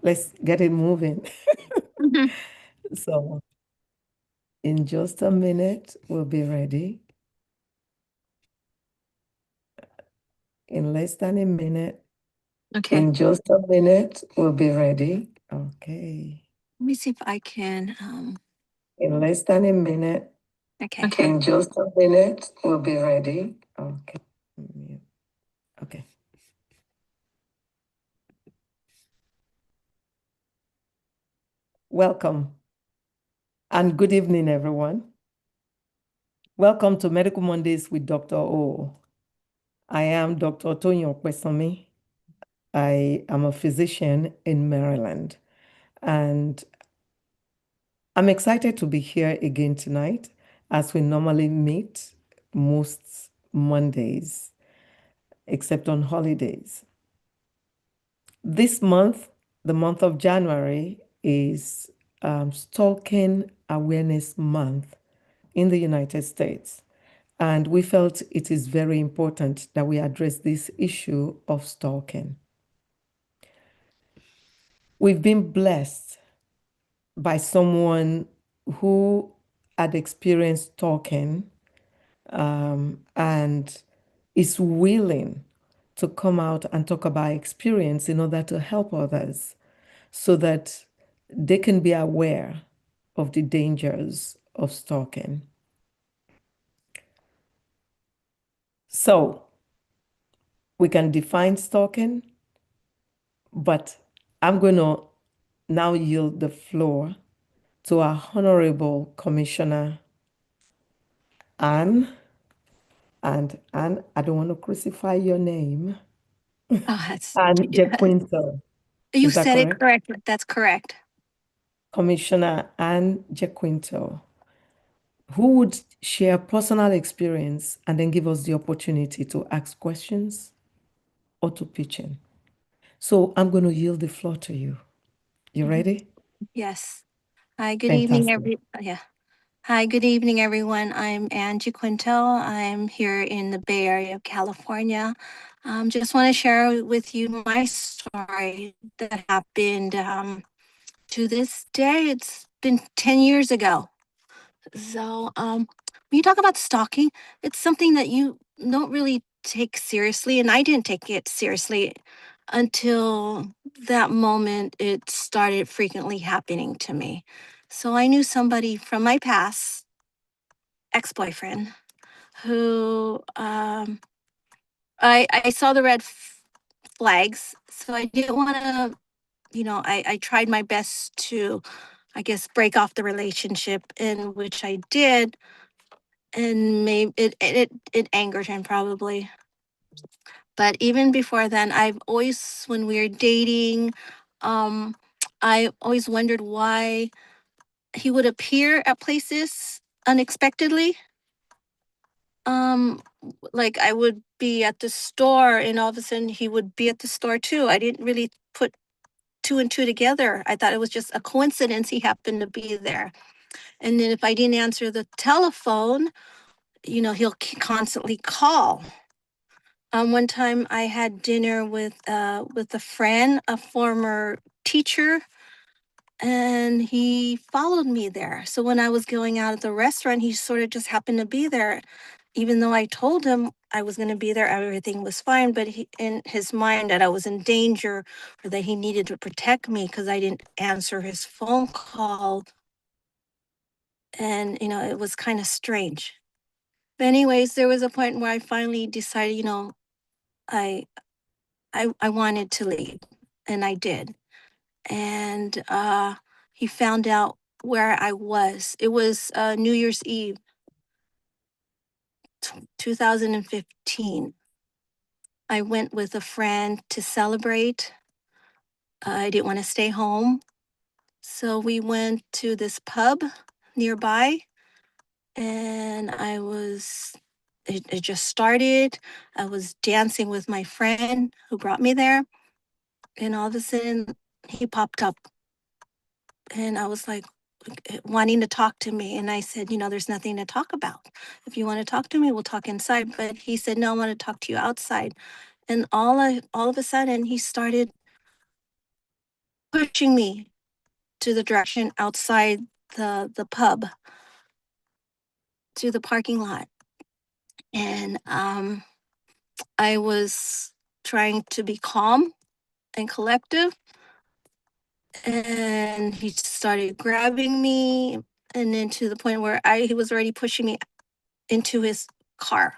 let's get it moving. Mhm. So in just a minute, we'll be ready. In less than a minute. Okay. In just a minute, we'll be ready. Okay. Let me see if I can. In less than a minute. Okay. In just a minute, we'll be ready. Okay. Yeah. Okay. Welcome and good evening, everyone. Welcome to Medical Mondays with Dr. O. I am Dr. Tonyo Kwesami. I am a physician in Maryland, and I'm excited to be here again tonight as we normally meet most Mondays, except on holidays. This month, the month of January, is Stalking Awareness Month in the United States. And we felt it is very important that we address this issue of stalking. We've been blessed by someone who had experienced stalking and is willing to come out and talk about experience in order to help others so that they can be aware of the dangers of stalking. So we can define stalking, but I'm going to now yield the floor to our Honorable Commissioner Anne. And Anne, I don't want to crucify your name. Oh, that's Anne Jequinto. you Is that said it correct? correct. That's correct. Commissioner Anne Jequinto, who would share personal experience and then give us the opportunity to ask questions or to pitch in. So I'm going to yield the floor to you. You Mhm. ready? Yes. Hi, good evening, Fantastic. yeah. Hi, good evening, everyone. I'm Angie Quinto. I'm here in the Bay Area of California. Just want to share with you my story that happened to this day. It's been 10 years ago. So, when you talk about stalking, it's something that you don't really take seriously, and I didn't take it seriously until that moment it started frequently happening to me. So I knew somebody from my past, ex-boyfriend, who I saw the flags, so I didn't want to. I tried my best to, I guess, break off the relationship, in which I did, and maybe it angered him probably. But even before then, I've always, when we were dating, um, I always wondered why he would appear at places unexpectedly. Like I would be at the store, and all of a sudden he would be at the store too. I didn't really put two and two together. I thought it was just a coincidence he happened to be there. And then if I didn't answer the telephone, he'll constantly call. One time I had dinner with a friend, a former teacher, and he followed me there. So when I was going out at the restaurant, he sort of just happened to be there. Even though I told him I was going to be there, everything was fine. But in his mind, that I was in danger or that he needed to protect me because I didn't answer his phone call. And, it was kind of strange. But anyways, there was a point where I finally decided, I I wanted to leave, and I did. And he found out where I was. It was New Year's Eve, 2015. I went with a friend to celebrate. I didn't want to stay home. So we went to this pub nearby, and it just started. I was dancing with my friend who brought me there, and all of a sudden he popped up, and I was like, wanting to talk to me. And I said, there's nothing to talk about. If you want to talk to me, we'll talk inside. But he said, no, I want to talk to you outside. And all of a sudden, he started pushing me to the direction outside the pub, to the parking lot. And I was trying to be calm and collective. And he started grabbing me, and then to the point where he was already pushing me into his car.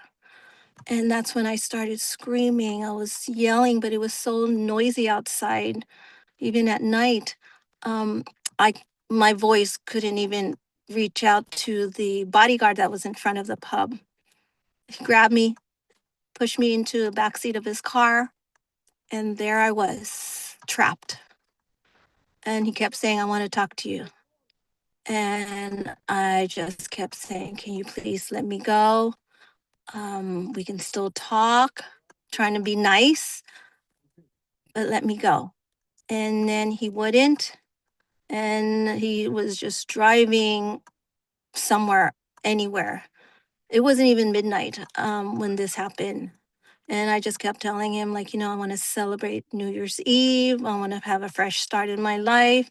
And that's when I started screaming. I was yelling, but it was so noisy outside, even at night. Um, I my voice couldn't even reach out to the bodyguard that was in front of the pub. He grabbed me, pushed me into the backseat of his car, and there I was, trapped. And he kept saying, "I want to talk to you." And I just kept saying, "Can you please let me go? We can still talk," trying to be nice, but let me go. And then he wouldn't. And he was just driving somewhere, anywhere. It wasn't even midnight when this happened. And I just kept telling him, like, I want to celebrate New Year's Eve. I want to have a fresh start in my life.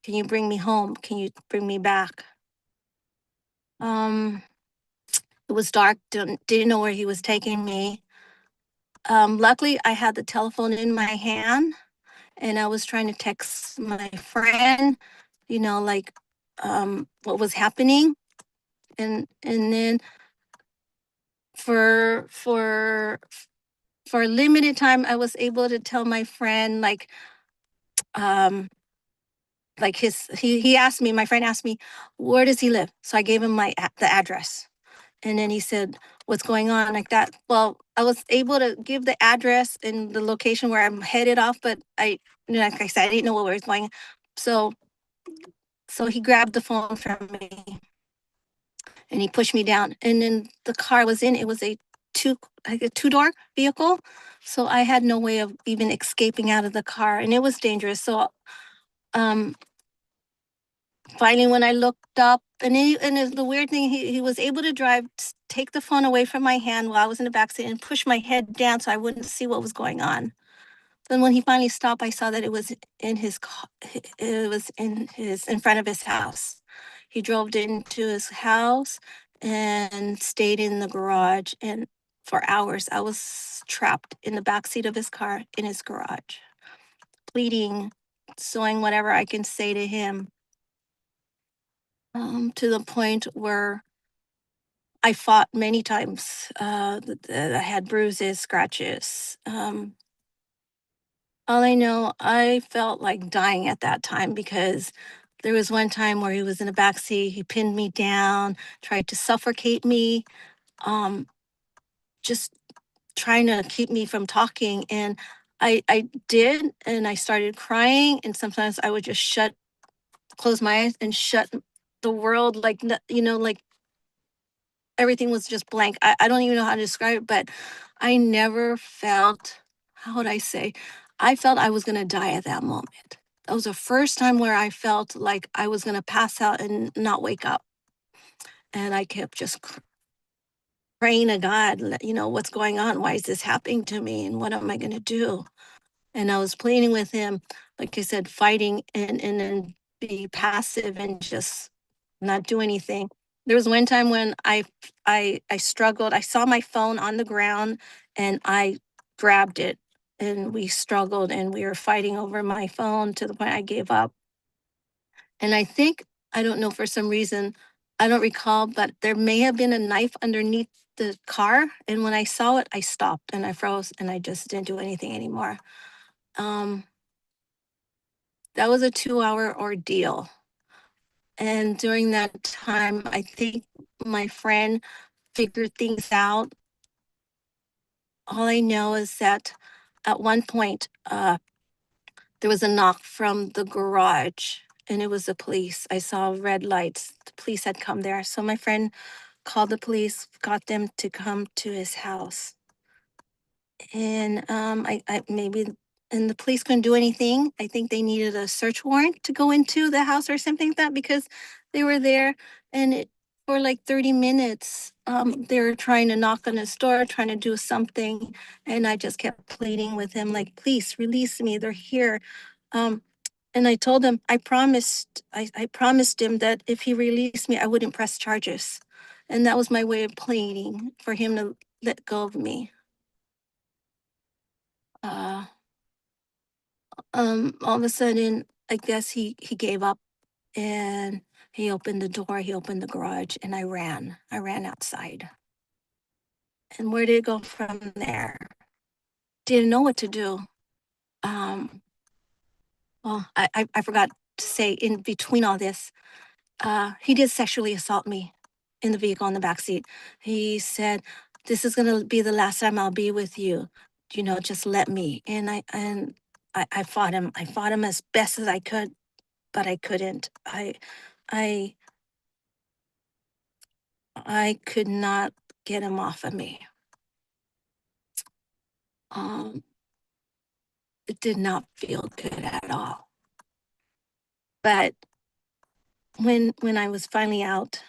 Can you bring me home? Can you bring me back? Um, it was dark, didn't know where he was taking me. Luckily, I had the telephone in my hand and I was trying to text my friend, like what was happening. And then for a limited time, I was able to tell my friend, um, he asked me, my friend asked me, where does he live? So I gave him the address. And then he said, what's going on, like that. Well, I was able to give the address and the location where I'm headed off, but like I said, I didn't know where I was going. So he grabbed the phone from me and he pushed me down. And then the car was in, it was a two-door vehicle. So I had no way of even escaping out of the car, and it was dangerous. So um finally, when I looked up, and the weird thing, he was able to take the phone away from my hand while I was in the backseat and push my head down so I wouldn't see what was going on. Then when he finally stopped, I saw that it was in his car. It was in front of his house. He drove into his house and stayed in the garage. And for hours, I was trapped in the backseat of his car in his garage, pleading, saying whatever I can say to him, to the point where I fought many times. I had bruises, scratches. All I know, I felt like dying at that time because there was one time where he was in the back seat, he pinned me down, tried to suffocate me, um, just trying to keep me from talking. And I did, and I started crying. And sometimes I would just close my eyes and shut the world, like, like everything was just blank. I don't even know how to describe it, but I never felt, how would I say, I felt I was going to die at that moment. That was the first time where I felt like I was going to pass out and not wake up. And I kept just praying to God, what's going on? Why is this happening to me? And what am I going to do? And I was pleading with him, like I said, fighting and then be passive and just not do anything. There was one time when I struggled. I saw my phone on the ground and I grabbed it, and we struggled and we were fighting over my phone to the point I gave up. And I don't know, for some reason, I don't recall, but there may have been a knife underneath the car. And when I saw it, I stopped and I froze and I just didn't do anything anymore. Um, that was a 2-hour ordeal. And during that time, I think my friend figured things out. All I know is that at one point, there was a knock from the garage, and it was the police. I saw red lights. The police had come there. So my friend called the police, got them to come to his house. And I maybe, and the police couldn't do anything. I think they needed a search warrant to go into the house or something like that, because they were there, and for like 30 minutes, they were trying to knock on his door, trying to do something. And I just kept pleading with him, like, please release me. They're here. Um, And I told him, I promised him that if he released me, I wouldn't press charges. And that was my way of pleading for him to let go of me. Uh, all of a sudden, I guess he gave up and he opened the door, he opened the garage, and I ran. I ran outside. And where did it go from there? Didn't know what to do. Um, well, I forgot to say in between all this, he did sexually assault me in the vehicle in the back seat. He said, "This is gonna be the last time I'll be with you. You know, just let me." And I fought him. I fought him as best as I could, but I couldn't. I I could not get him off of me. Um, it did not feel good at all. But when I was finally out,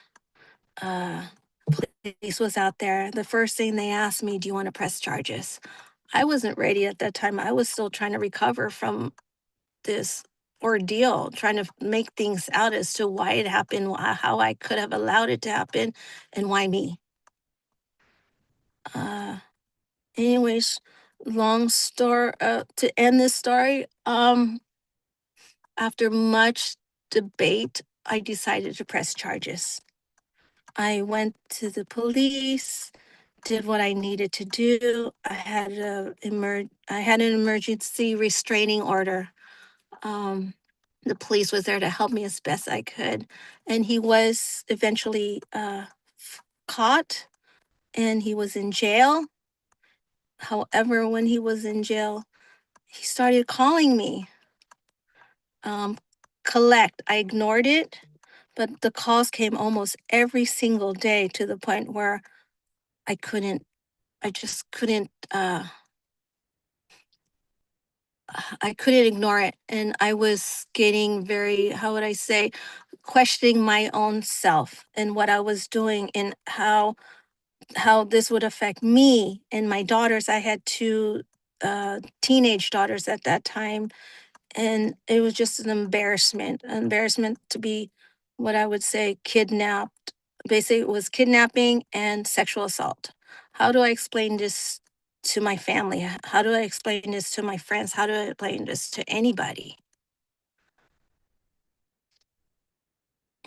uh, police was out there. The first thing they asked me, "Do you want to press charges?" I wasn't ready at that time. I was still trying to recover from this ordeal, trying to make things out as to why it happened, how I could have allowed it to happen, and why me. Uh, anyways, long story to end this story. After much debate, I decided to press charges. I went to the police, did what I needed to do. I had an emergency restraining order. Um, the police was there to help me as best I could, and he was eventually caught, and he was in jail. However, when he was in jail, he started calling me. Um, collect. I ignored it, but the calls came almost every single day to the point where I couldn't. I just couldn't. I couldn't ignore it, and I was getting very, how would I say, questioning my own self and what I was doing and how this would affect me and my daughters. I had two teenage daughters at that time, and it was just an embarrassment to be what I would say kidnapped. Basically, it was kidnapping and sexual assault. How do I explain this to my family? How do I explain this to my friends? How do I explain this to anybody?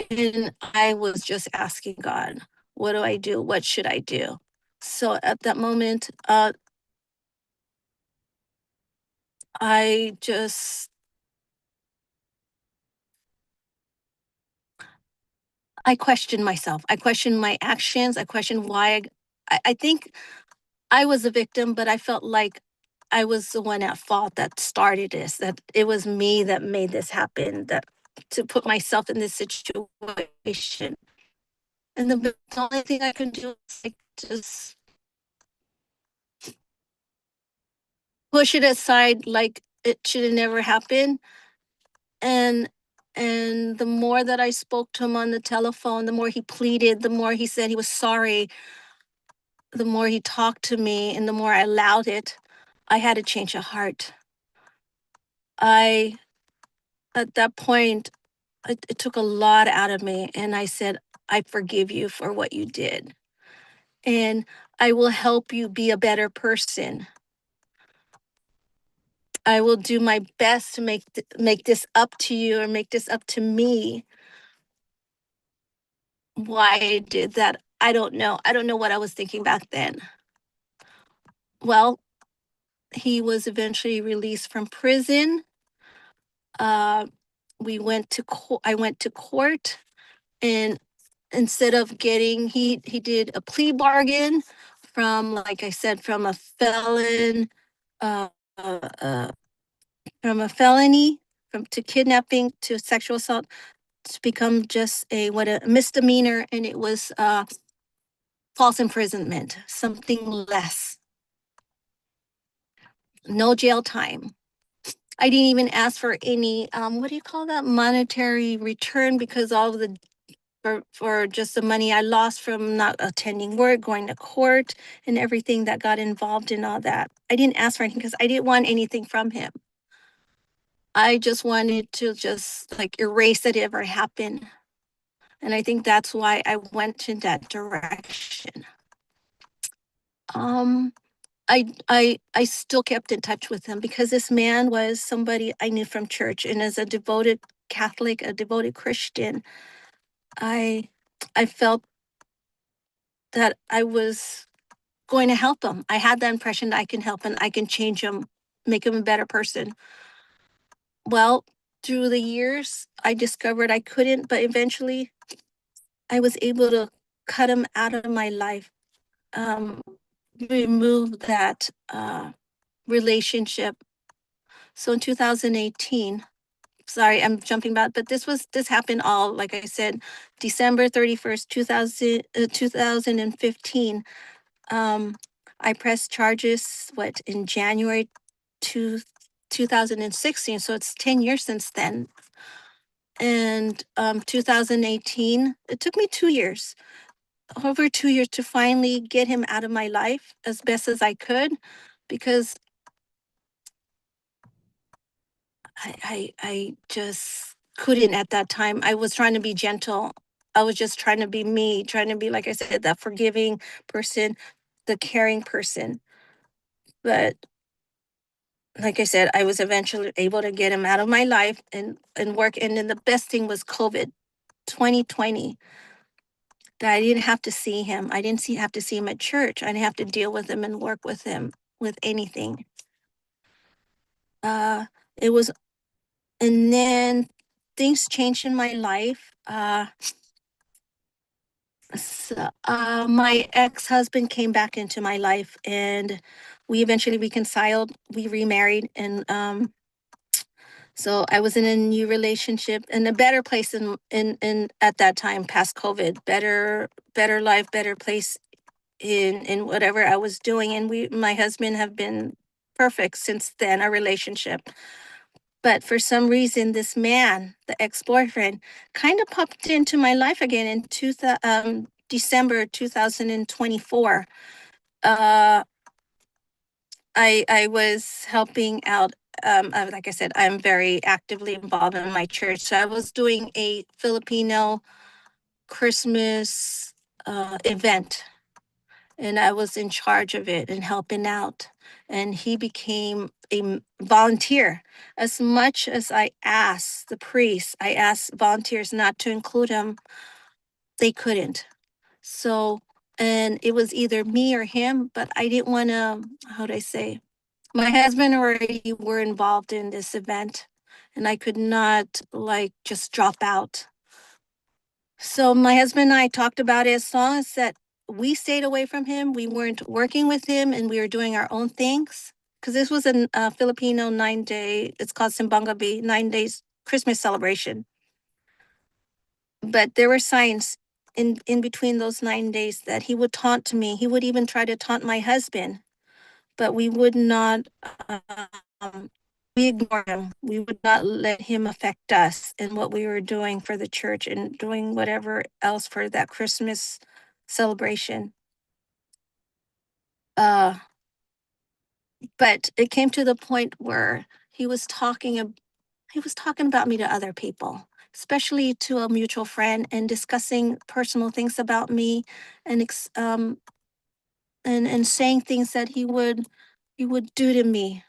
And I was just asking God, what do I do? What should I do? So at that moment, I just I questioned myself. I questioned my actions. I questioned why I think I was a victim, but I felt like I was the one at fault that started this, that it was me that made this happen, that to put myself in this situation. And the only thing I can do is like just push it aside like it should have never happened. And and the more that I spoke to him on the telephone, the more he pleaded, the more he said he was sorry, the more he talked to me, and the more I allowed it, I had a change of heart. I At that point, it took a lot out of me, and I said, "I forgive you for what you did, and I will help you be a better person. I will do my best to make this up to you or make this up to me. Why I did that, I don't know. I don't know what I was thinking back then." Well, he was eventually released from prison. Uh, I went to court, and instead of getting, he did a plea bargain from, like I said, from a felon, uh, uh, uh, from a felony, from to kidnapping to sexual assault, to become just a misdemeanor, and it was false imprisonment, something less, no jail time. I didn't even ask for any what do you call that, monetary return, because all of the for just the money I lost from not attending work, going to court, and everything that got involved in all that. I didn't ask for anything because I didn't want anything from him. I just wanted to just like erase that it ever happened. And I think that's why I went in that direction. Um, I still kept in touch with him because this man was somebody I knew from church, and as a devoted Catholic, a devoted Christian, I I felt that I was going to help him. I had that impression that I can help him, I can change him, make him a better person. Well, through the years, I discovered I couldn't, but eventually I was able to cut him out of my life, um, remove that relationship. So in 2018, sorry, I'm jumping back, but this happened all, like I said, December 31st, 2015. I pressed charges, in January 2016. So it's 10 years since then. And 2018, it took me 2 years, over 2 years, to finally get him out of my life as best as I could, because I just couldn't at that time. I was trying to be gentle. I was just trying to be me, trying to be, like I said, that forgiving person, the caring person. But like I said, I was eventually able to get him out of my life and work. And then the best thing was COVID 2020, that I didn't have to see him. I didn't have to see him at church. I didn't have to deal with him and work with him with anything. Uh, it was, and then things changed in my life. My ex-husband came back into my life, and we eventually reconciled. We remarried, and so I was in a new relationship, in a better place in at that time, past COVID, better life, better place in whatever I was doing. And my husband have been perfect since then, our relationship. But for some reason, this man, the ex-boyfriend, kind of popped into my life again in December 2024. Uh, I was helping out. Like I said, I'm very actively involved in my church. So I was doing a Filipino Christmas event, and I was in charge of it and helping out. And he became a volunteer. As much as I asked the priest, I asked volunteers not to include him, they couldn't. So, and it was either me or him, but I didn't want to, how do I say? My husband already were involved in this event, and I could not like just drop out. So my husband and I talked about it. As long as that we stayed away from him, we weren't working with him, and we were doing our own things. Because this was a Filipino 9-day, it's called Simbang Gabi, 9 days Christmas celebration. But there were signs in between those 9 days that he would taunt me. He would even try to taunt my husband, but we would not. We ignored him. We would not let him affect us and what we were doing for the church and doing whatever else for that Christmas celebration. Uh, but it came to the point where he was talking about me to other people, especially to a mutual friend, and discussing personal things about me, and and saying things that he would do to me.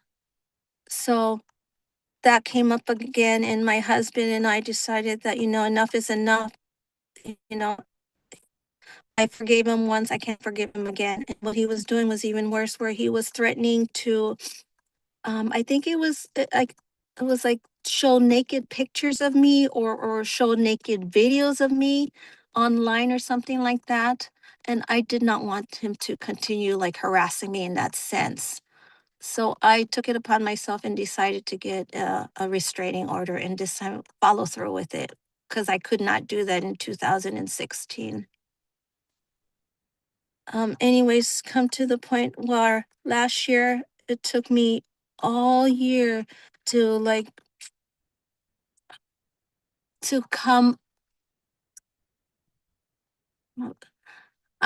So that came up again, and my husband and I decided that, enough is enough. You know, I forgave him once, I can't forgive him again. And what he was doing was even worse, where he was threatening to, I think it was like show naked pictures of me, or show naked videos of me online or something like that. And I did not want him to continue like harassing me in that sense. So I took it upon myself and decided to get a restraining order, and this time follow through with it, because I could not do that in 2016. Anyways, come to the point where last year it took me all year to like to come.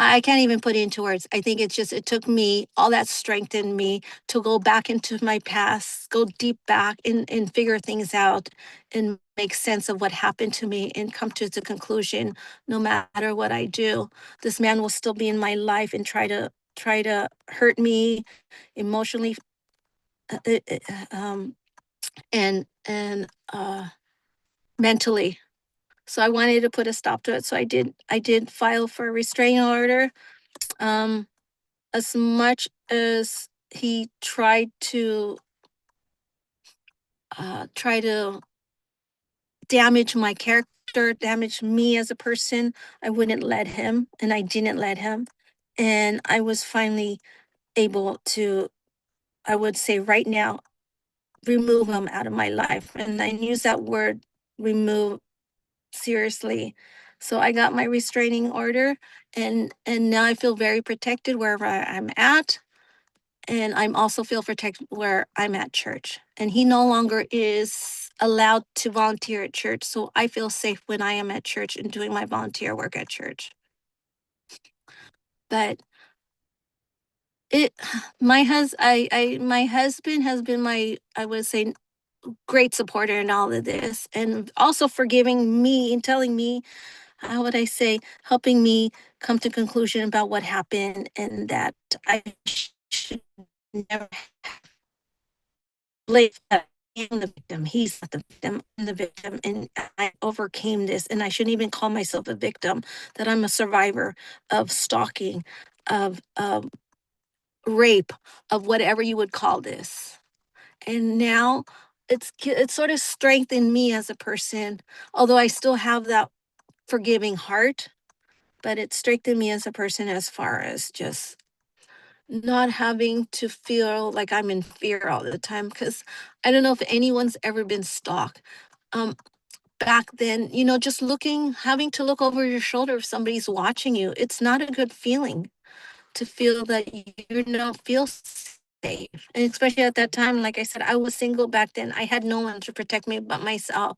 I can't even put it into words. I think it's just, it took me, all that strength in me to go back into my past, go deep back and figure things out and make sense of what happened to me and come to the conclusion, no matter what I do, this man will still be in my life and try to hurt me emotionally, uh, uh, uh, um, and mentally. So I wanted to put a stop to it. So I did file for a restraining order. Um, as much as he try to damage my character, damage me as a person, I wouldn't let him, and I didn't let him. And I was finally able to, I would say right now, remove him out of my life. And I use that word remove seriously. So I got my restraining order, and now I feel very protected wherever I'm at. And I'm also feel protected where I'm at church. And he no longer is allowed to volunteer at church. So I feel safe when I am at church and doing my volunteer work at church. But it my husband has been my, I would say, great supporter in all of this, and also forgiving me and telling me, how would I say, helping me come to conclusion about what happened, and that I should never blame the victim. He's not the victim, I'm the victim, and I overcame this, and I shouldn't even call myself a victim, that I'm a survivor of stalking, of rape, of whatever you would call this. And now it's sort of strengthened me as a person, although I still have that forgiving heart, but it strengthened me as a person as far as just not having to feel like I'm in fear all the time. Because I don't know if anyone's ever been stalked. Um, Back then, just having to look over your shoulder if somebody's watching you, it's not a good feeling to feel that you don't feel safe. And especially at that time, like I said, I was single back then. I had no one to protect me but myself.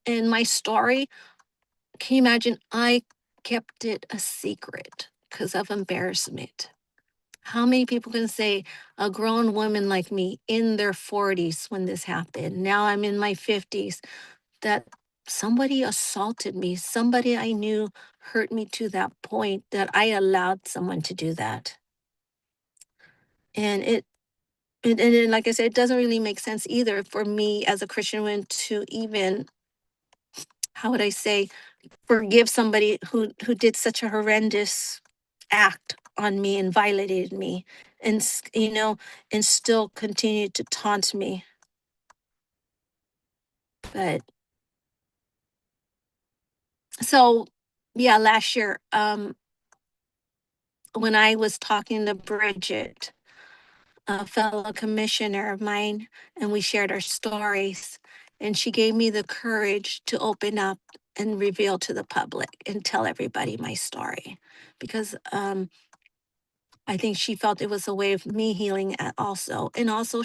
And my story, can you imagine? I kept it a secret because of embarrassment. How many people can say a grown woman like me in their 40s when this happened? Now I'm in my 50s, that somebody assaulted me, somebody I knew hurt me to that point that I allowed someone to do that. And then, like I said, it doesn't really make sense either for me as a Christian woman to even, how would I say, forgive somebody who did such a horrendous act on me and violated me, and and still continued to taunt me. But so yeah, last year, when I was talking to Bridget, a fellow commissioner of mine, and we shared our stories, and she gave me the courage to open up and reveal to the public and tell everybody my story, because I think she felt it was a way of me healing also, and also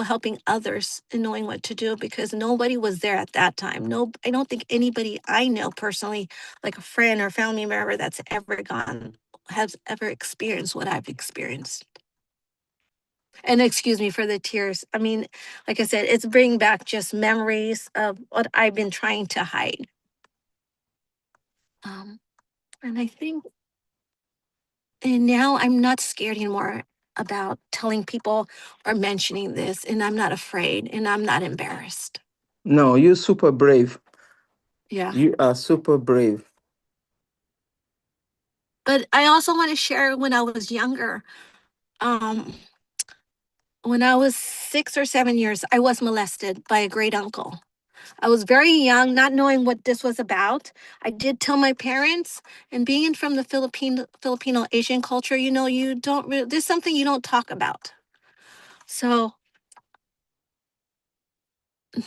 helping others and knowing what to do, because nobody was there at that time. No, I don't think anybody I know personally, like a friend or family member, that's ever has ever experienced what I've experienced. And excuse me for the tears. I mean, like I said, it's bringing back just memories of what I've been trying to hide. Um, and I think, and now I'm not scared anymore about telling people or mentioning this, and I'm not afraid, and I'm not embarrassed. No, you're super brave. Yeah. You are super brave. But I also want to share when I was younger. Um, when I was 6 or 7 years, I was molested by a great uncle. I was very young, not knowing what this was about. I did tell my parents, and being from the Filipino Asian culture, you don't really, there's something you don't talk about. So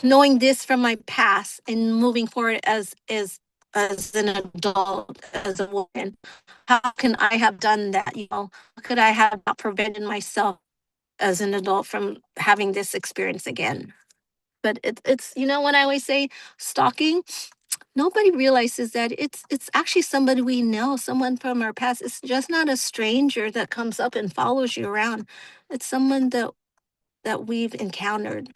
knowing this from my past and moving forward as an adult, as a woman, how can I have done that? Could I have not prevented myself as an adult from having this experience again? But it's when I always say stalking, nobody realizes that it's actually somebody we know, someone from our past. It's just not a stranger that comes up and follows you around. It's someone that we've encountered.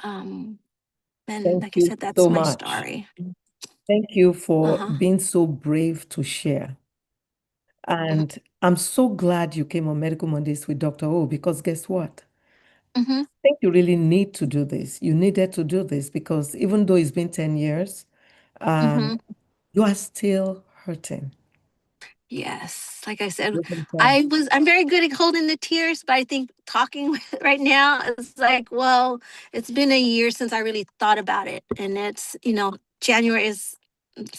Um, and Thank like I you said, that's so my much. story. Thank you for Uh-huh. being so brave to share. And I'm so glad you came on Medical Mondays with Dr. O, because guess what? Mm-hmm. I think you really need to do this. You needed to do this because even though it's been 10 years, Mm-hmm. you are still hurting. Yes, like I said, You can tell. I'm very good at holding the tears, but I think talking right now is like, well, it's been a year since I really thought about it. And it's, January is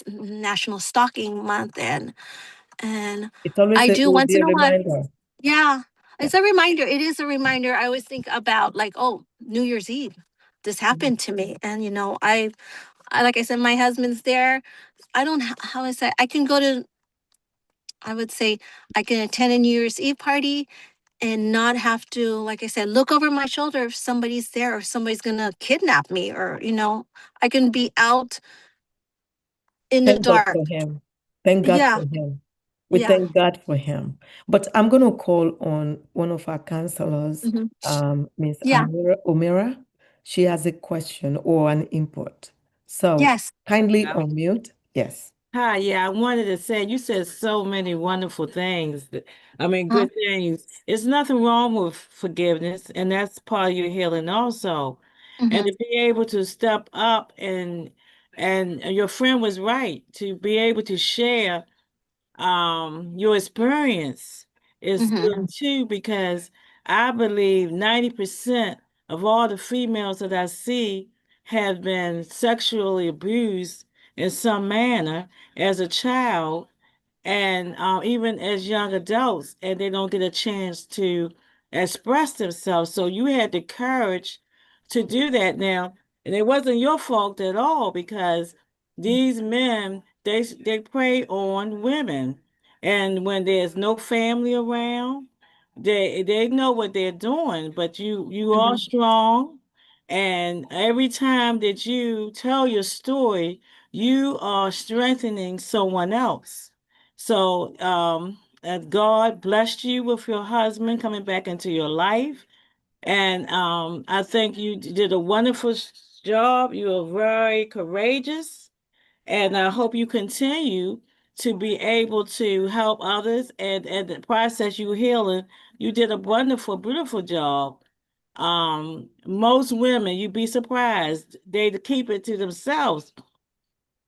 National Stalking Month, and I It do will once be in a a while. reminder. Yeah, Yeah. it's a reminder. It is a reminder. I always think about like, oh, New Year's Eve, this happened to me. And I like I said, my husband's there. I don't how I say I can go to I would say I can attend a New Year's Eve party and not have to, like I said, look over my shoulder if somebody's there or somebody's gonna kidnap me, or I can be out in the Thank God dark. for him. Thank God Yeah, for him. We yeah, thank God for him. But I'm going to call on one of our counselors, hmm, Ms. yeah, Omira. She has a question or an input. So yes. kindly Yeah. unmute. Yes. Hi, yeah, I wanted to say you said so many wonderful things. I mean, Uh, good things. There's nothing wrong with forgiveness, and that's part of your healing also. And hmm, to be able to step up and your friend was right to be able to share your experience is hmm, good too, because I believe 90% of all the females that I see have been sexually abused in some manner as a child, and even as young adults, and they don't get a chance to express themselves. So you had the courage to do that now, and it wasn't your fault at all, because these men, they prey on women, and when there's no family around, they know what they're doing. But you are hmm, strong, and every time that you tell your story, you are strengthening someone else. So, God blessed you with your husband coming back into your life. And I think you did a wonderful job. You are very courageous. And I hope you continue to be able to help others. And the process you healing, you did a wonderful, beautiful job. Most women, you'd be surprised, they keep it to themselves.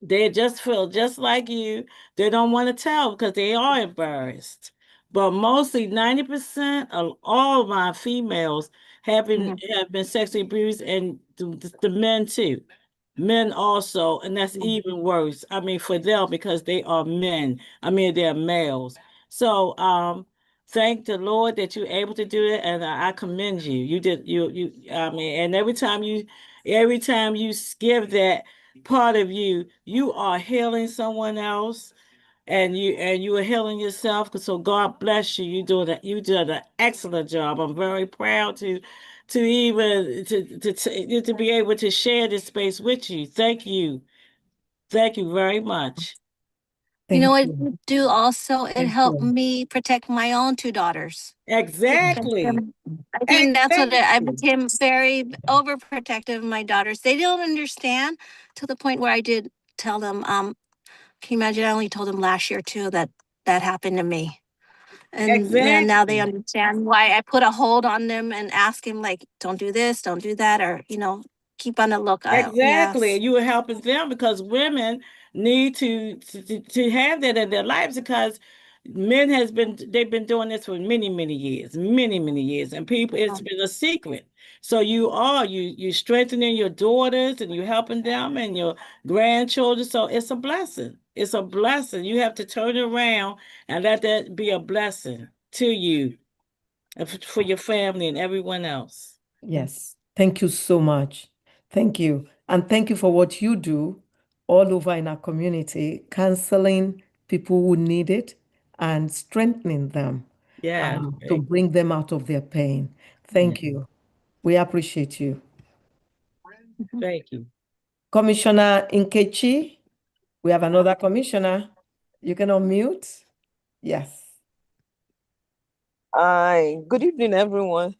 They just feel just like you. They don't want to tell because they are embarrassed. But mostly 90% of all my females hmm, have been sexually abused, and the men too. Men also, and that's even worse. I mean, for them, because they are men. I mean, they're males. So thank the Lord that you're able to do it, and I commend you. You did I mean, and every time you give that part of you, you are healing someone else, and you are healing yourself. So God bless you. You did an excellent job. I'm very proud to even to be able to share this space with you. Thank you. Thank you very much. You know Thank what you. it do also? It Thank helped you. me protect my own two daughters. Because Exactly. I think that's what I Exactly. became very overprotective of my daughters. They don't understand, to the point where I did tell them, can you imagine? I only told them last year too that that happened to me. And then now they Exactly. understand why I put a hold on them and ask him like, don't do this, don't do that, or keep on the lookout. Exactly. Yes. You were helping them, because women need to have that in their lives, because they've been doing this for many years, many years, and people, it's been a secret. So you strengthening your daughters, and you helping them and your grandchildren. So it's a blessing. It's a blessing. You have to turn it around and let that be a blessing to you and for your family and everyone else. Yes. Thank you so much. Thank you. And thank you for what you do all over in our community, counseling people who need it and strengthening them Yeah. to bring them out of their pain. Yeah. Thank you. We appreciate you. Thank you. Commissioner Nkechi, we have another commissioner. You can unmute. Yes. Hi, good evening, everyone.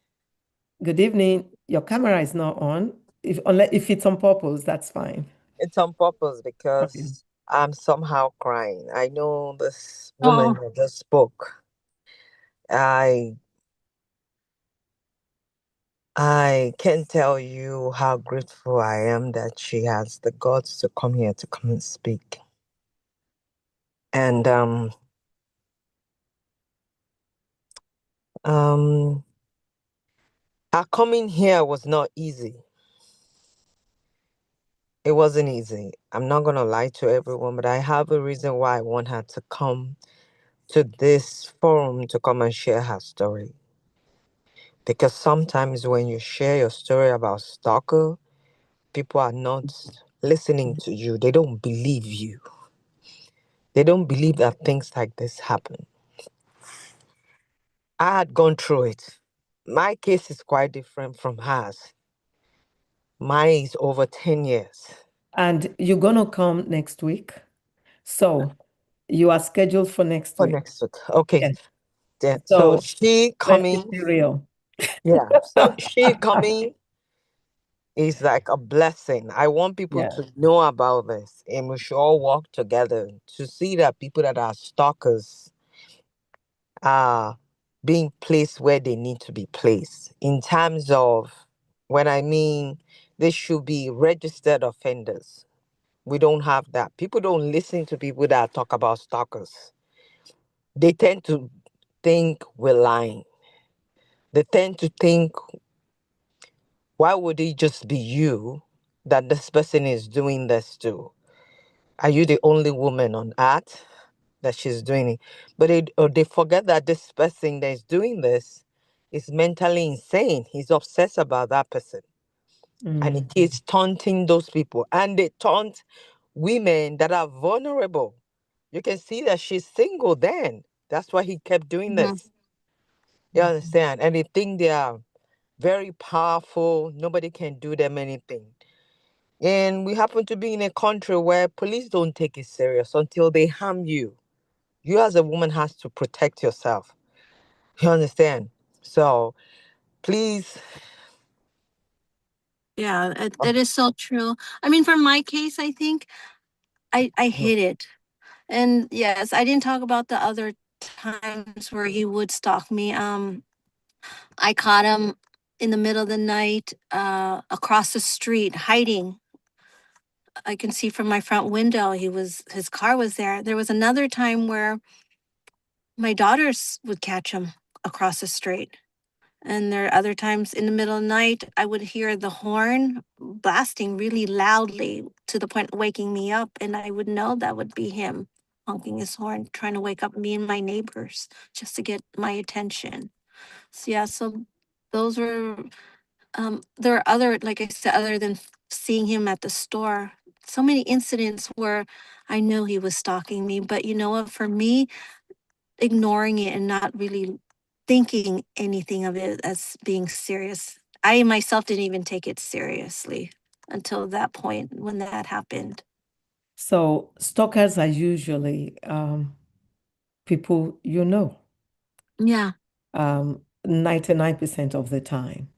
Good evening. Your camera is not on. If it's on purpose, that's fine. It's on purpose Okay. because I'm somehow crying. I know this Oh, woman that just spoke. I I can't tell you how grateful I am that she has the guts to come here to come and speak. And um our coming here was not easy. It wasn't easy. I'm not gonna lie to everyone, but I have a reason why I want her to come to this forum to come and share her story. Because sometimes when you share your story about stalker, people are not listening to you. They don't believe you. They don't believe that things like this happen. I had gone through it. My case is quite different from hers. Mine is over 10 years. And you're going to come next week. So you are scheduled for next For week. next week. Okay. Yes. Yeah. So she Let's keep coming. it real. Yeah. So she coming is like a blessing. I want people Yeah. to know about this, and we should all work together to see that people that are stalkers are being placed where they need to be placed. In terms of when I mean they should be registered offenders. We don't have that. People don't listen to people that talk about stalkers. They tend to think we're lying. They tend to think, why would it just be you that this person is doing this to? Are you the only woman on earth that she's doing it? But they forget that this person that is doing this is mentally insane. He's obsessed about that person. And he keeps taunting those people. And they taunt women that are vulnerable. You can see that she's single then. That's why he kept doing this. You understand? And they think they are very powerful. Nobody can do them anything. And we happen to be in a country where police don't take it serious until they harm you. You as a woman has to protect yourself. You understand? So please. yeah, that is so true. I mean, for my case, I think I hid it. And yes, I didn't talk about the other times where he would stalk me. I caught him in the middle of the night, across the street, hiding. I can see from my front window, his car was there. There was another time where my daughters would catch him across the street. And there are other times in the middle of the night, I would hear the horn blasting really loudly to the point of waking me up. And I would know that would be him honking his horn, trying to wake up me and my neighbors just to get my attention. So, yeah, so those were, there are other, like I said, other than seeing him at the store, so many incidents where I knew he was stalking me. But you know what? For me, ignoring it and not really thinking anything of it as being serious. I myself didn't even take it seriously until that point when that happened. So stalkers are usually people you know. Yeah. 99% of the time.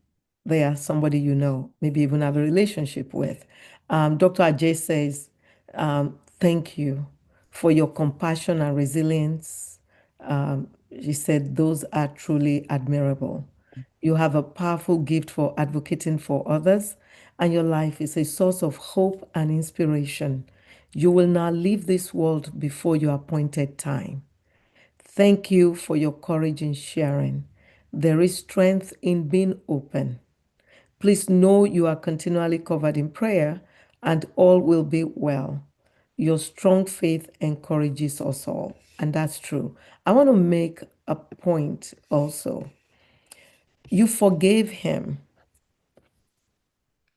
They are somebody you know, maybe even have a relationship with. Dr. Ajay says, thank you for your compassion and resilience. She said, those are truly admirable. You have a powerful gift for advocating for others, and your life is a source of hope and inspiration. You will now leave this world before your appointed time. Thank you for your courage in sharing. There is strength in being open. Please know you are continually covered in prayer and all will be well. Your strong faith encourages us all, and that's true. I want to make a point also. You forgave him,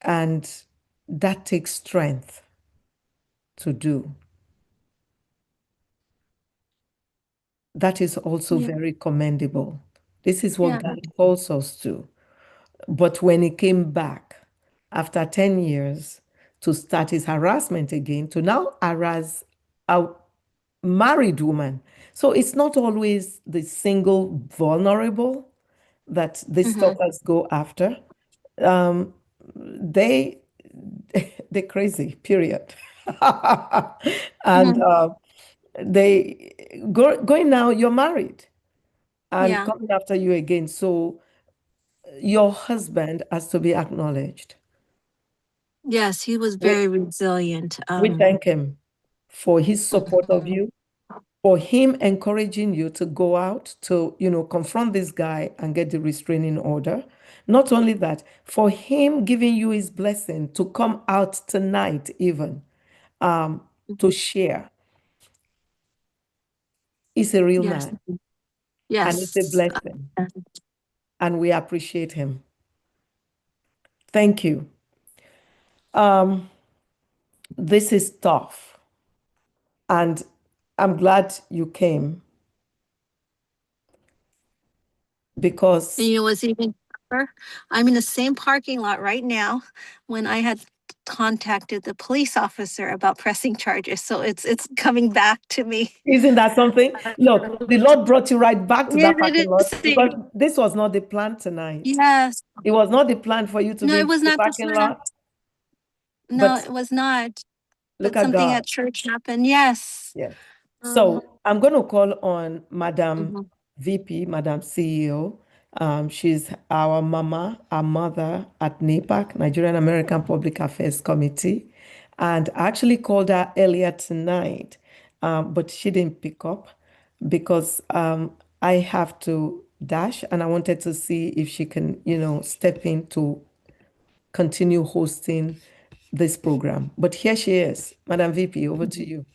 and that takes strength to do. That is also Yeah. very commendable. This is what Yeah. God calls us to. But when he came back, after 10 years to start his harassment again, to now harass a married woman. So it's not always the single vulnerable that the stalkers go after. Um, they they're crazy, period. And they going now, you're married and Yeah. coming after you again. So your husband has to be acknowledged. Yes, he was We, very resilient. we thank him for his support of you, for him encouraging you to go out to, confront this guy and get the restraining order. Not only that, for him giving you his blessing to come out tonight, even to share. He's a real Yes. man and it's a Yes. blessing. And we appreciate him. Thank you. This is tough. And I'm glad you came because And you know what's even tougher? I'm in the same parking lot right now when I had contacted the police officer about pressing charges. So it's coming back to me. isn't that something? Look, the Lord brought you right back to that It parking lot is. because this was not the plan tonight. Yes. It was not the plan for you to No, be it in was the not the parking plan. lot. No, But it was not. look But at something God. at church happened. Yes. Yes. So I'm going to call on Madam Mhm. VP, Madam CEO. She's our mama, our mother at NAPAC, Nigerian American Public Affairs Committee. And I actually called her earlier tonight, but she didn't pick up because I have to dash and I wanted to see if she can, step in to continue hosting this program. But here she is. Madam VP, over to you.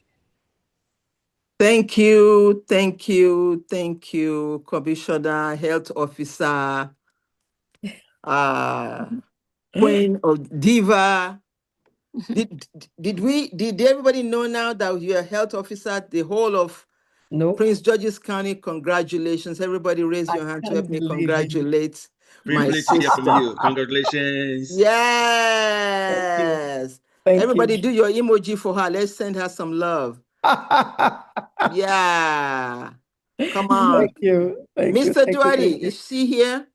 Thank you, Commissioner, Health Officer, Queen of Diva. Did everybody know now that you're a health officer, the whole of No, Prince George's County? Congratulations. Everybody raise I your hand to help can't me believe it. congratulate my Privileged to hear from sister. you. Congratulations. Yes. Thank Everybody you. do your emoji for her. Let's send her some love. Yeah. Come on. Thank you. Thank you. Mr. Thank you. Duarte, Thank you. is she here?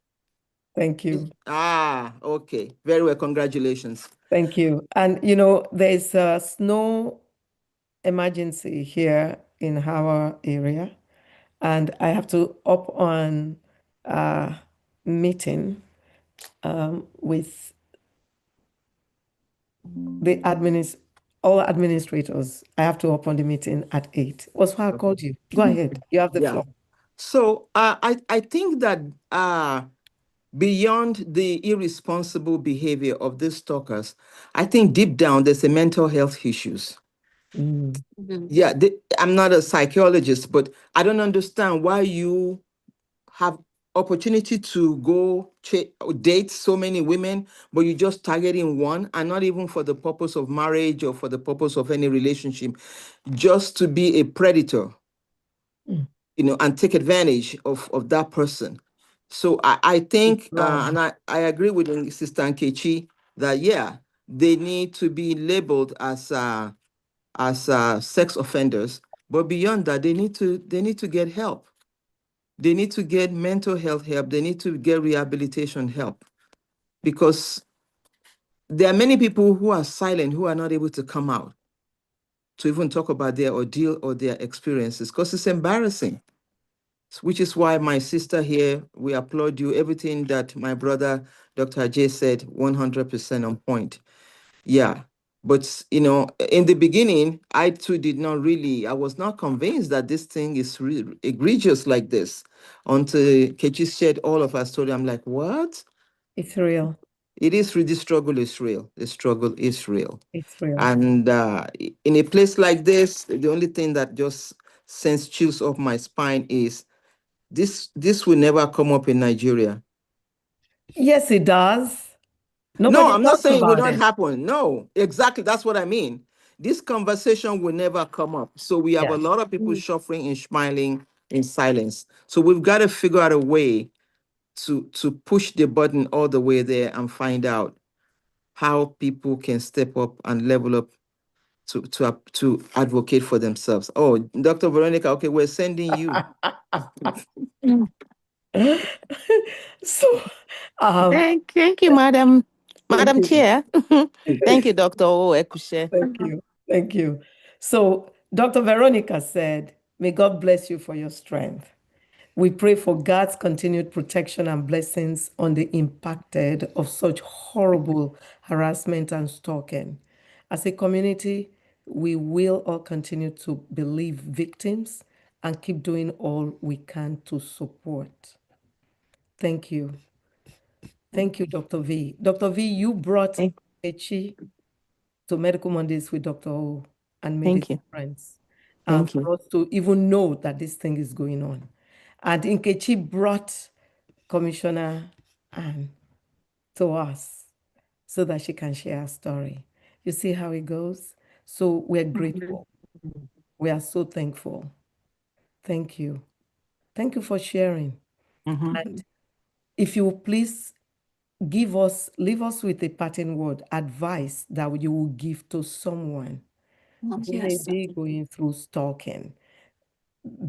Thank you. Okay. Very well. Congratulations. Thank you. And there's a snow emergency here in our area, and I have to up on a meeting with the all administrators. I have to up on the meeting at 8. Was why I called you. Go ahead. You have the Yeah. floor. So I think that beyond the irresponsible behavior of these stalkers, I think deep down there's a mental health issues. Mm. Yeah, I'm not a psychologist, but I don't understand why you have opportunity to go date so many women, but you just targeting one, and not even for the purpose of marriage or for the purpose of any relationship, just to be a predator, Mm. and take advantage of that person. So I think, wrong. and I agree with Sister Nkechi that, yeah, they need to be labeled as sex offenders, but beyond that, they need to get help. They need to get mental health help. They need to get rehabilitation help, because there are many people who are silent, who are not able to come out to even talk about their ordeal or their experiences, because it's embarrassing. Which is why my sister here, we applaud you. Everything that my brother, Dr. Ajay, said, 100% on point. Yeah. But, in the beginning, I too I was not convinced that this thing is egregious like this. Until Kechi shared all of our story, I'm like, what? It's real. It is real. The struggle is real. The struggle is real. It's real. And in a place like this, the only thing that just sends chills up my spine is this will never come up in Nigeria. Yes, it does. No, Nobody I'm not talks saying it will about not it. happen. No, exactly. That's what I mean. This conversation will never come up. So we have a Yes. lot of people suffering and smiling in silence. So we've got to figure out a way to push the button all the way there and find out how people can step up and level up to advocate for themselves. Oh, Dr. Veronica, okay, we're sending you. So, um, Thank you, Madam thank you. Chair. Thank you, Dr. O Ekushe. Thank you. Thank you. So, Dr. Veronica said, may God bless you for your strength. We pray for God's continued protection and blessings on the impacted of such horrible harassment and stalking. As a community, we will all continue to believe victims and keep doing all we can to support. Thank you. Thank you, Dr. V. Dr. V, you brought Thank- Echi to Medical Mondays with Dr. O and made a Thank you. difference Thank for you. us to even know that this thing is going on. And Nkechi brought Commissioner Anne to us so that she can share her story. You see how it goes? So we're grateful. We are so thankful. Thank you. Thank you for sharing. Mhm. And if you will please leave us with a parting word, advice that you will give to someone who may Yes. be going through stalking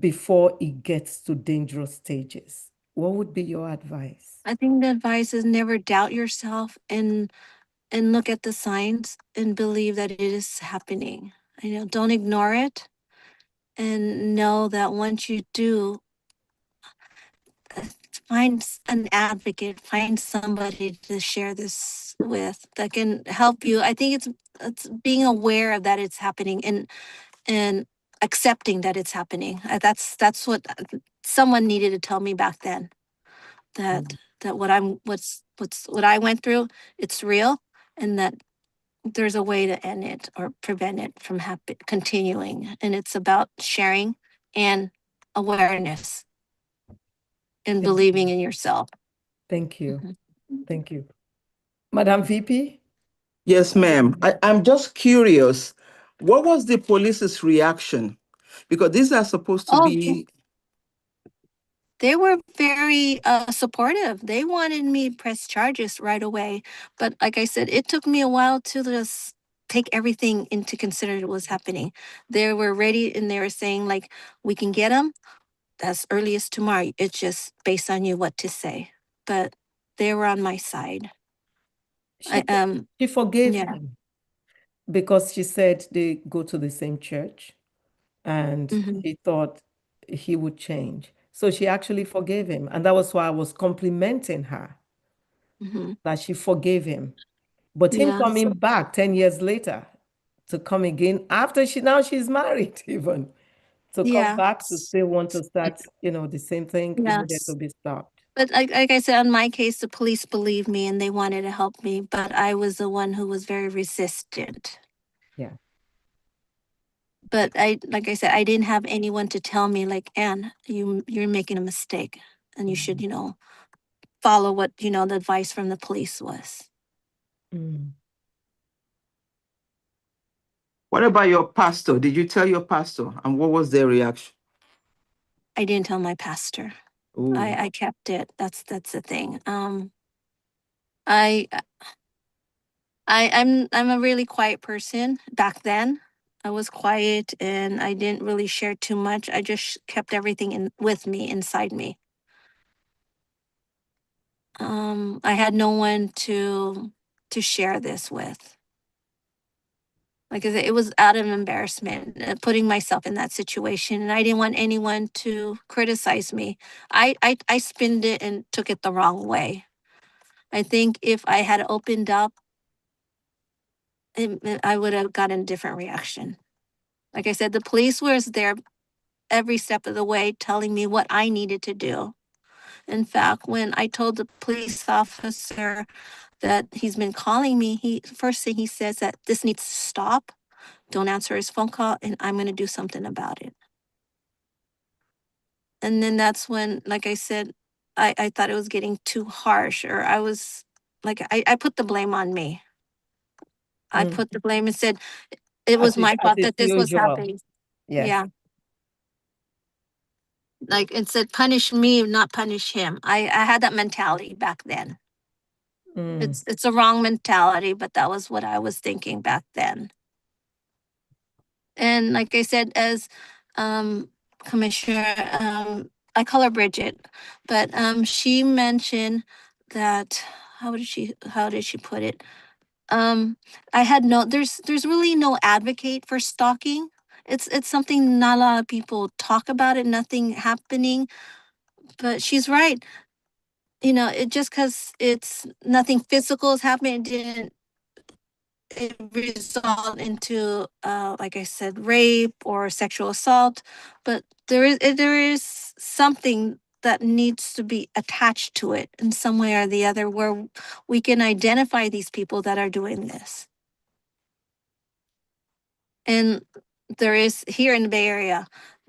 before it gets to dangerous stages. What would be your advice? I think the advice is never doubt yourself and look at the signs and believe that it is happening. Don't ignore it, and know that once you do, find an advocate, find somebody to share this with that can help you. I think it's being aware of that it's happening and accepting that it's happening. That's what someone needed to tell me back then. That what I went through, it's real, and that there's a way to end it or prevent it from continuing. And it's about sharing and awareness and believing in yourself. Thank you. Mhm. Thank you. Madam VP? Yes, ma'am. I'm just curious. What was the police's reaction? Because these are supposed to Oh, be. they were very supportive. They wanted me to press charges right away. But like I said, it took me a while to just take everything into consideration what was happening. They were ready and they were saying, like, we can get them as early as tomorrow. It's just based on you what to say. But they were on my side. She forgave Yeah. him because she said they go to the same church and Mhm. she thought he would change. So she actually forgave him. And that was why I was complimenting her Mhm. that she forgave him. But him Yeah. coming back 10 years later to come again after she's married even to come Yeah. back to still want to start, the same thing, it needed Yes. to be stopped. But like I said, on my case, the police believed me and they wanted to help me, but I was the one who was very resistant. Yeah. But like I said, I didn't have anyone to tell me, like, Anne, you're making a mistake and you should, follow what, the advice from the police was. Mm. What about your pastor? Did you tell your pastor? And what was their reaction? I didn't tell my pastor. Ooh. I kept it. That's the thing. I I'm a really quiet person back then. I was quiet and I didn't really share too much. I just kept everything with me inside me. I had no one to share this with. Like I said, it was out of embarrassment, putting myself in that situation, and I didn't want anyone to criticize me. I spinned it and took it the wrong way. I think if I had opened up, I would have gotten a different reaction. Like I said, the police was there every step of the way telling me what I needed to do. In fact, when I told the police officer that he's been calling me, first thing he says that this needs to stop. Don't answer his phone call, and I'm going to do something about it. And then that's when, like I said, I thought it was getting too harsh, or I was like, I put the blame on me. I Mm. put the blame and said it was my As fault is that this was usual. happening. Yes. Yeah. Like it said, punish me, not punish him. I had that mentality back then. Mm. It's a wrong mentality, but that was what I was thinking back then. And like I said, as Commissioner, I call her Bridget, but she mentioned that how did she put it? I had there's really no advocate for stalking. It's something not a lot of people talk about it, nothing happening. But she's right. You know, it just because it's nothing physical is happening, it didn't it result into like I said, rape or sexual assault. But there is something that needs to be attached to it in some way or the other where we can identify these people that are doing this. And there is here in the Bay Area,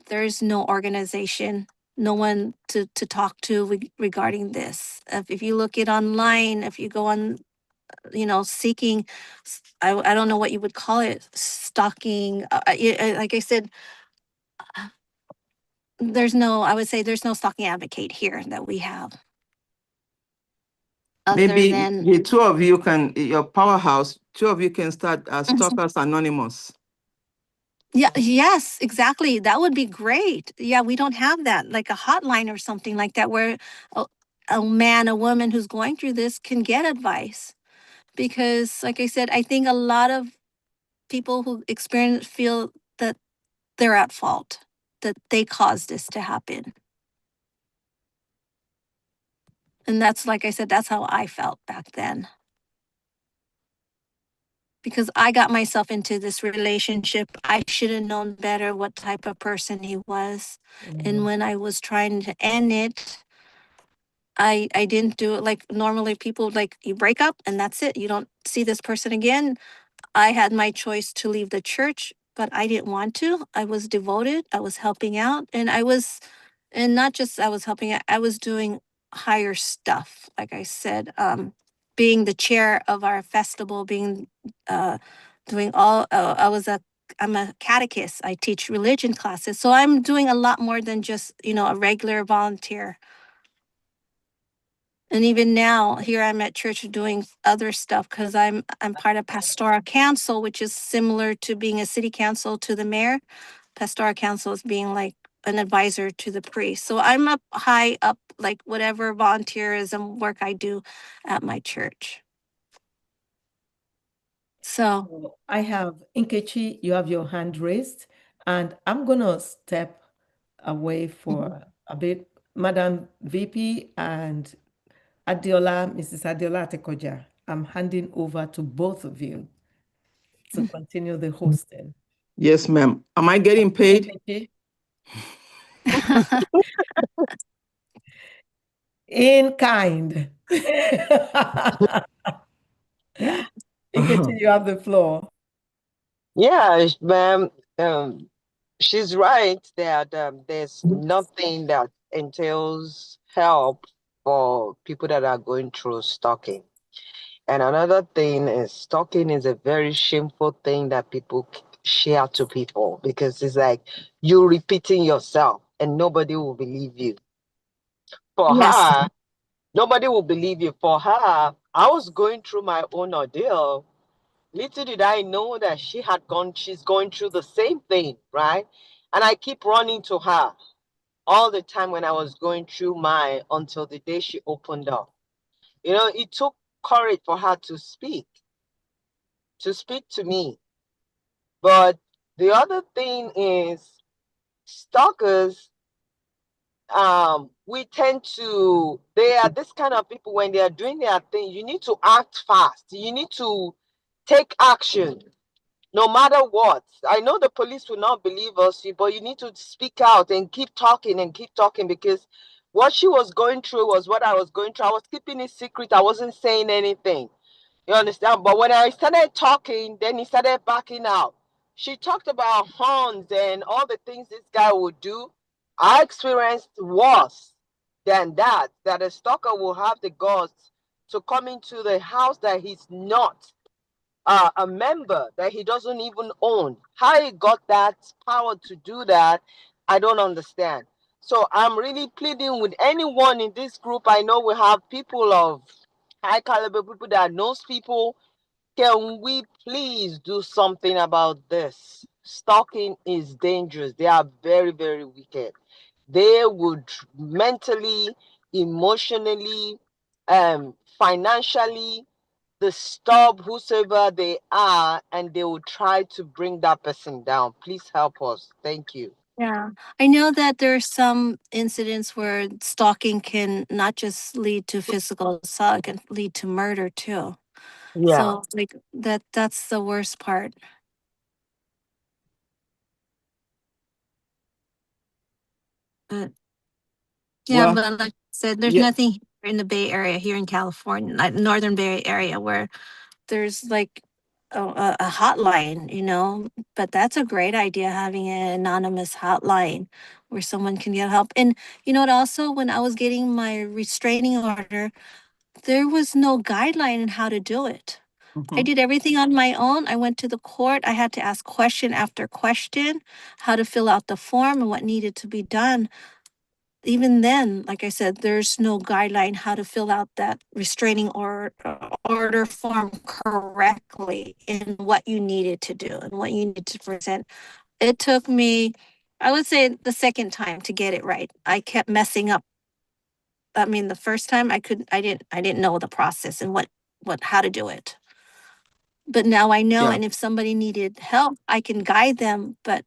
there is no organization, no one to talk to regarding this. If you look it online, if you go on, you know, seeking, I don't know what you would call it, stalking. Like I said, I would say there's no stalking advocate here that we have. Other Maybe than the two of you can, your powerhouse, two of you can start as Mhm. Stalkers Anonymous. Yeah, yes, exactly. That would be great. Yeah, we don't have that, like a hotline or something like that where a man, a woman who's going through this can get advice. Because, like I said, I think a lot of people who experience feel that they're at fault, that they caused this to happen. And that's, like I said, that's how I felt back then. Because I got myself into this relationship. I should have known better what type of person he was. And when I was trying to end it, I didn't do it like normally people like you break up and that's it. You don't see this person again. I had my choice to leave the church, but I didn't want to. I was devoted. I was helping out and not just I was helping out, I was doing higher stuff. Like I said, being the chair of our festival, being doing all I'm a catechist. I teach religion classes. So I'm doing a lot more than just, you know, a regular volunteer. And even now, here I'm at church doing other stuff because I'm part of pastoral council, which is similar to being a city council to the mayor. Pastoral council is being like an advisor to the priest. So I'm up high up, like whatever volunteerism work I do at my church. So So I have Nkechi, you have your hand raised, and I'm gonna step away for a bit. Madam VP and Adiola, Mrs. Adiola Atekoja, I'm handing over to both of you to continue the hosting. Yes, ma'am. Am I getting paid? Nkechi? In kind. yeah. Nkechi, you have the floor. Yeah, ma'am. She's right that there's nothing that entails help for people that are going through stalking. And another thing is stalking is a very shameful thing that people share to people because it's like you repeating yourself and nobody will believe you. For Yes. her, nobody will believe you. For her, I was going through my own ordeal. Little did I know that she's going through the same thing, right? And I keep running to her all the time when I was going through mine until the day she opened up. You know, it took courage for her to speak to me. But the other thing is stalkers, they are this kind of people when they are doing their thing, you need to act fast. You need to take action no matter what. I know the police will not believe us, but you need to speak out and keep talking because what she was going through was what I was going through. I was keeping it secret. I wasn't saying anything. You understand? But when I started talking, then he started backing out. She talked about horns and all the things this guy would do. I experienced worse than that a stalker will have the guts to come into the house that he's not a member, that he doesn't even own. How he got that power to do that, I don't understand. So I'm really pleading with anyone in this group. I know we have people of high caliber people that knows people. Can we please do something about this? Stalking is dangerous. They are very, very wicked. They would mentally, emotionally, financially disturb whosoever they are, and they will try to bring that person down. Please help us. Thank you. Yeah, I know that there's some incidents where stalking can not just lead to physical assault, it can lead to murder too. Yeah. So like that's the worst part. But yeah, Well, but like I said, there's yeah, nothing here in the Bay Area, here in California, like Northern Bay Area, where there's like a hotline, you know. But that's a great idea, having an anonymous hotline where someone can get help. And you know what? Also, when I was getting my restraining order, there was no guideline in how to do it. I mhm, did everything on my own. I went to the court. I had to ask question after question, how to fill out the form and what needed to be done. Even then, like I said, there's no guideline how to fill out that restraining order form correctly in what you needed to do and what you needed to present. It took me, I would say, the second time to get it right. I kept messing up. I mean, the first time I didn't know the process and how to do it. But now I know, yeah, and if somebody needed help, I can guide them. But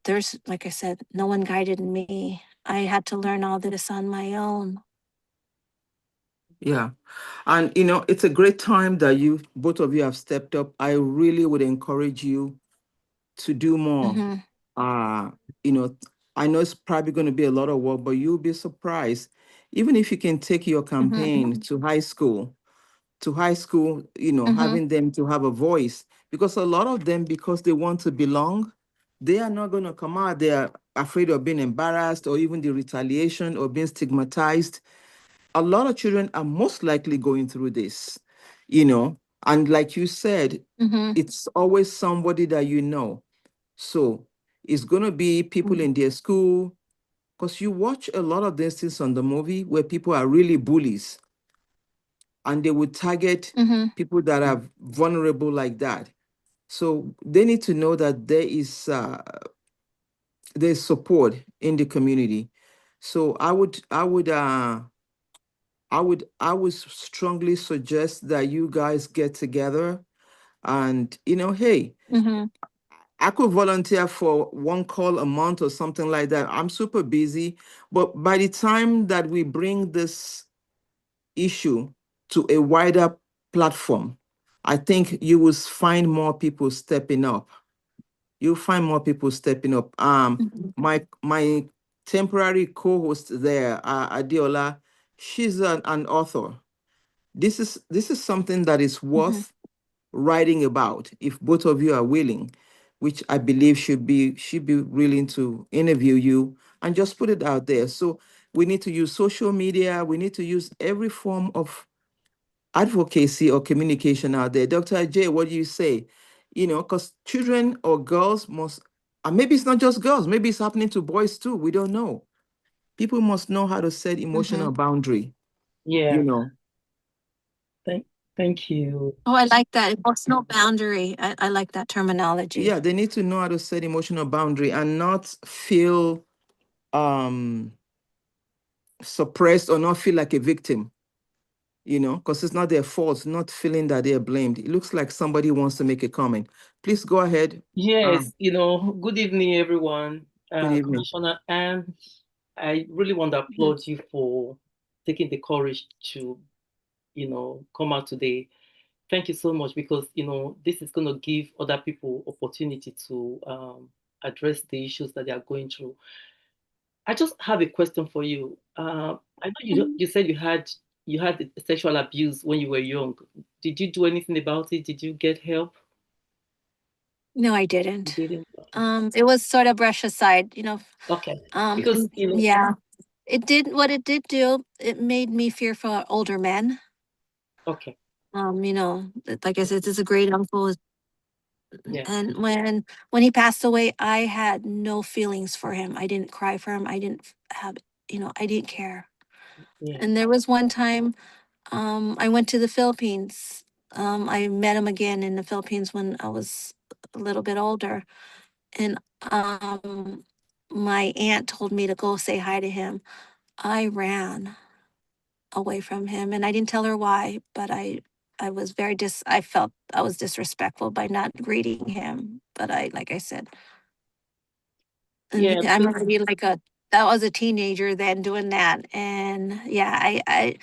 there's, like I said, no one guided me. I had to learn all this on my own. yeah. And it's a great time that both of you have stepped up. I really would encourage you to do more. Mm-hmm. Uh, I know it's probably going to be a lot of work, but you'll be surprised. Even if you can take your Mm-hmm. campaign to high school, Mm-hmm. having them to have a voice, because a lot of them, because they want to belong, they are not going to come out. They are afraid of being embarrassed or even the retaliation or being stigmatized. A lot of children are most likely going through this, and like you said, Mm-hmm. it's always somebody that you know. So it's going to be people in their school, because you watch a lot of these things on the movie where people are really bullies and they would target Mm-hmm. people that are vulnerable like that. So they need to know that there's support in the community. So I would strongly suggest that you guys get together, and hey, Mm-hmm. I could volunteer for one call a month or something like that. I'm super busy, but by the time that we bring this issue to a wider platform, I think you will find more people stepping up. You'll find more people stepping up. My temporary co-host there, Adiola, she's an author. This is something that is Mm-hmm. worth writing about if both of you are willing, which I believe should be willing to interview you and just put it out there. So we need to use social media. We need to use every form of advocacy or communication out there. Dr. J, what do you say? Because children or girls must, and maybe it's not just girls, maybe it's happening to boys too. We don't know. People must know how to set Mm-hmm. emotional boundary, Yeah, you know. thank you. Oh, I like that. Emotional boundary. I like that terminology. Yeah, they need to know how to set emotional boundary and not feel um suppressed or not feel like a victim, because it's not their fault, not feeling that they're blamed. It looks like somebody wants to make a comment. Please go ahead. Yes, good evening, everyone. Good evening. Commissioner Anne, I really want to applaud you for taking the courage to, come out today. Thank you so much, because, this is going to give other people opportunity to address the issues that they are going through. I just have a question for you. I know you said you had sexual abuse when you were young. Did you do anything about it? Did you get help? No, I You didn't. didn't? It was sort of brushed aside, you know. Okay. Because, Yeah, it did what it did do. It made me fearful of older men. okay. Like I said, this is a great uncle, Yeah. and when he passed away, I had no feelings for him. I didn't cry for him. I didn't have, I didn't care. Yeah. And there was one time, I went to the Philippines. I met him again in the Philippines when I was a little bit older. And my aunt told me to go say hi to him. I ran away from him and I didn't tell her why, but I was very I felt I was disrespectful by not greeting him. But like I said, and Yeah, I'm that's- already like that was a teenager then doing that. And yeah, I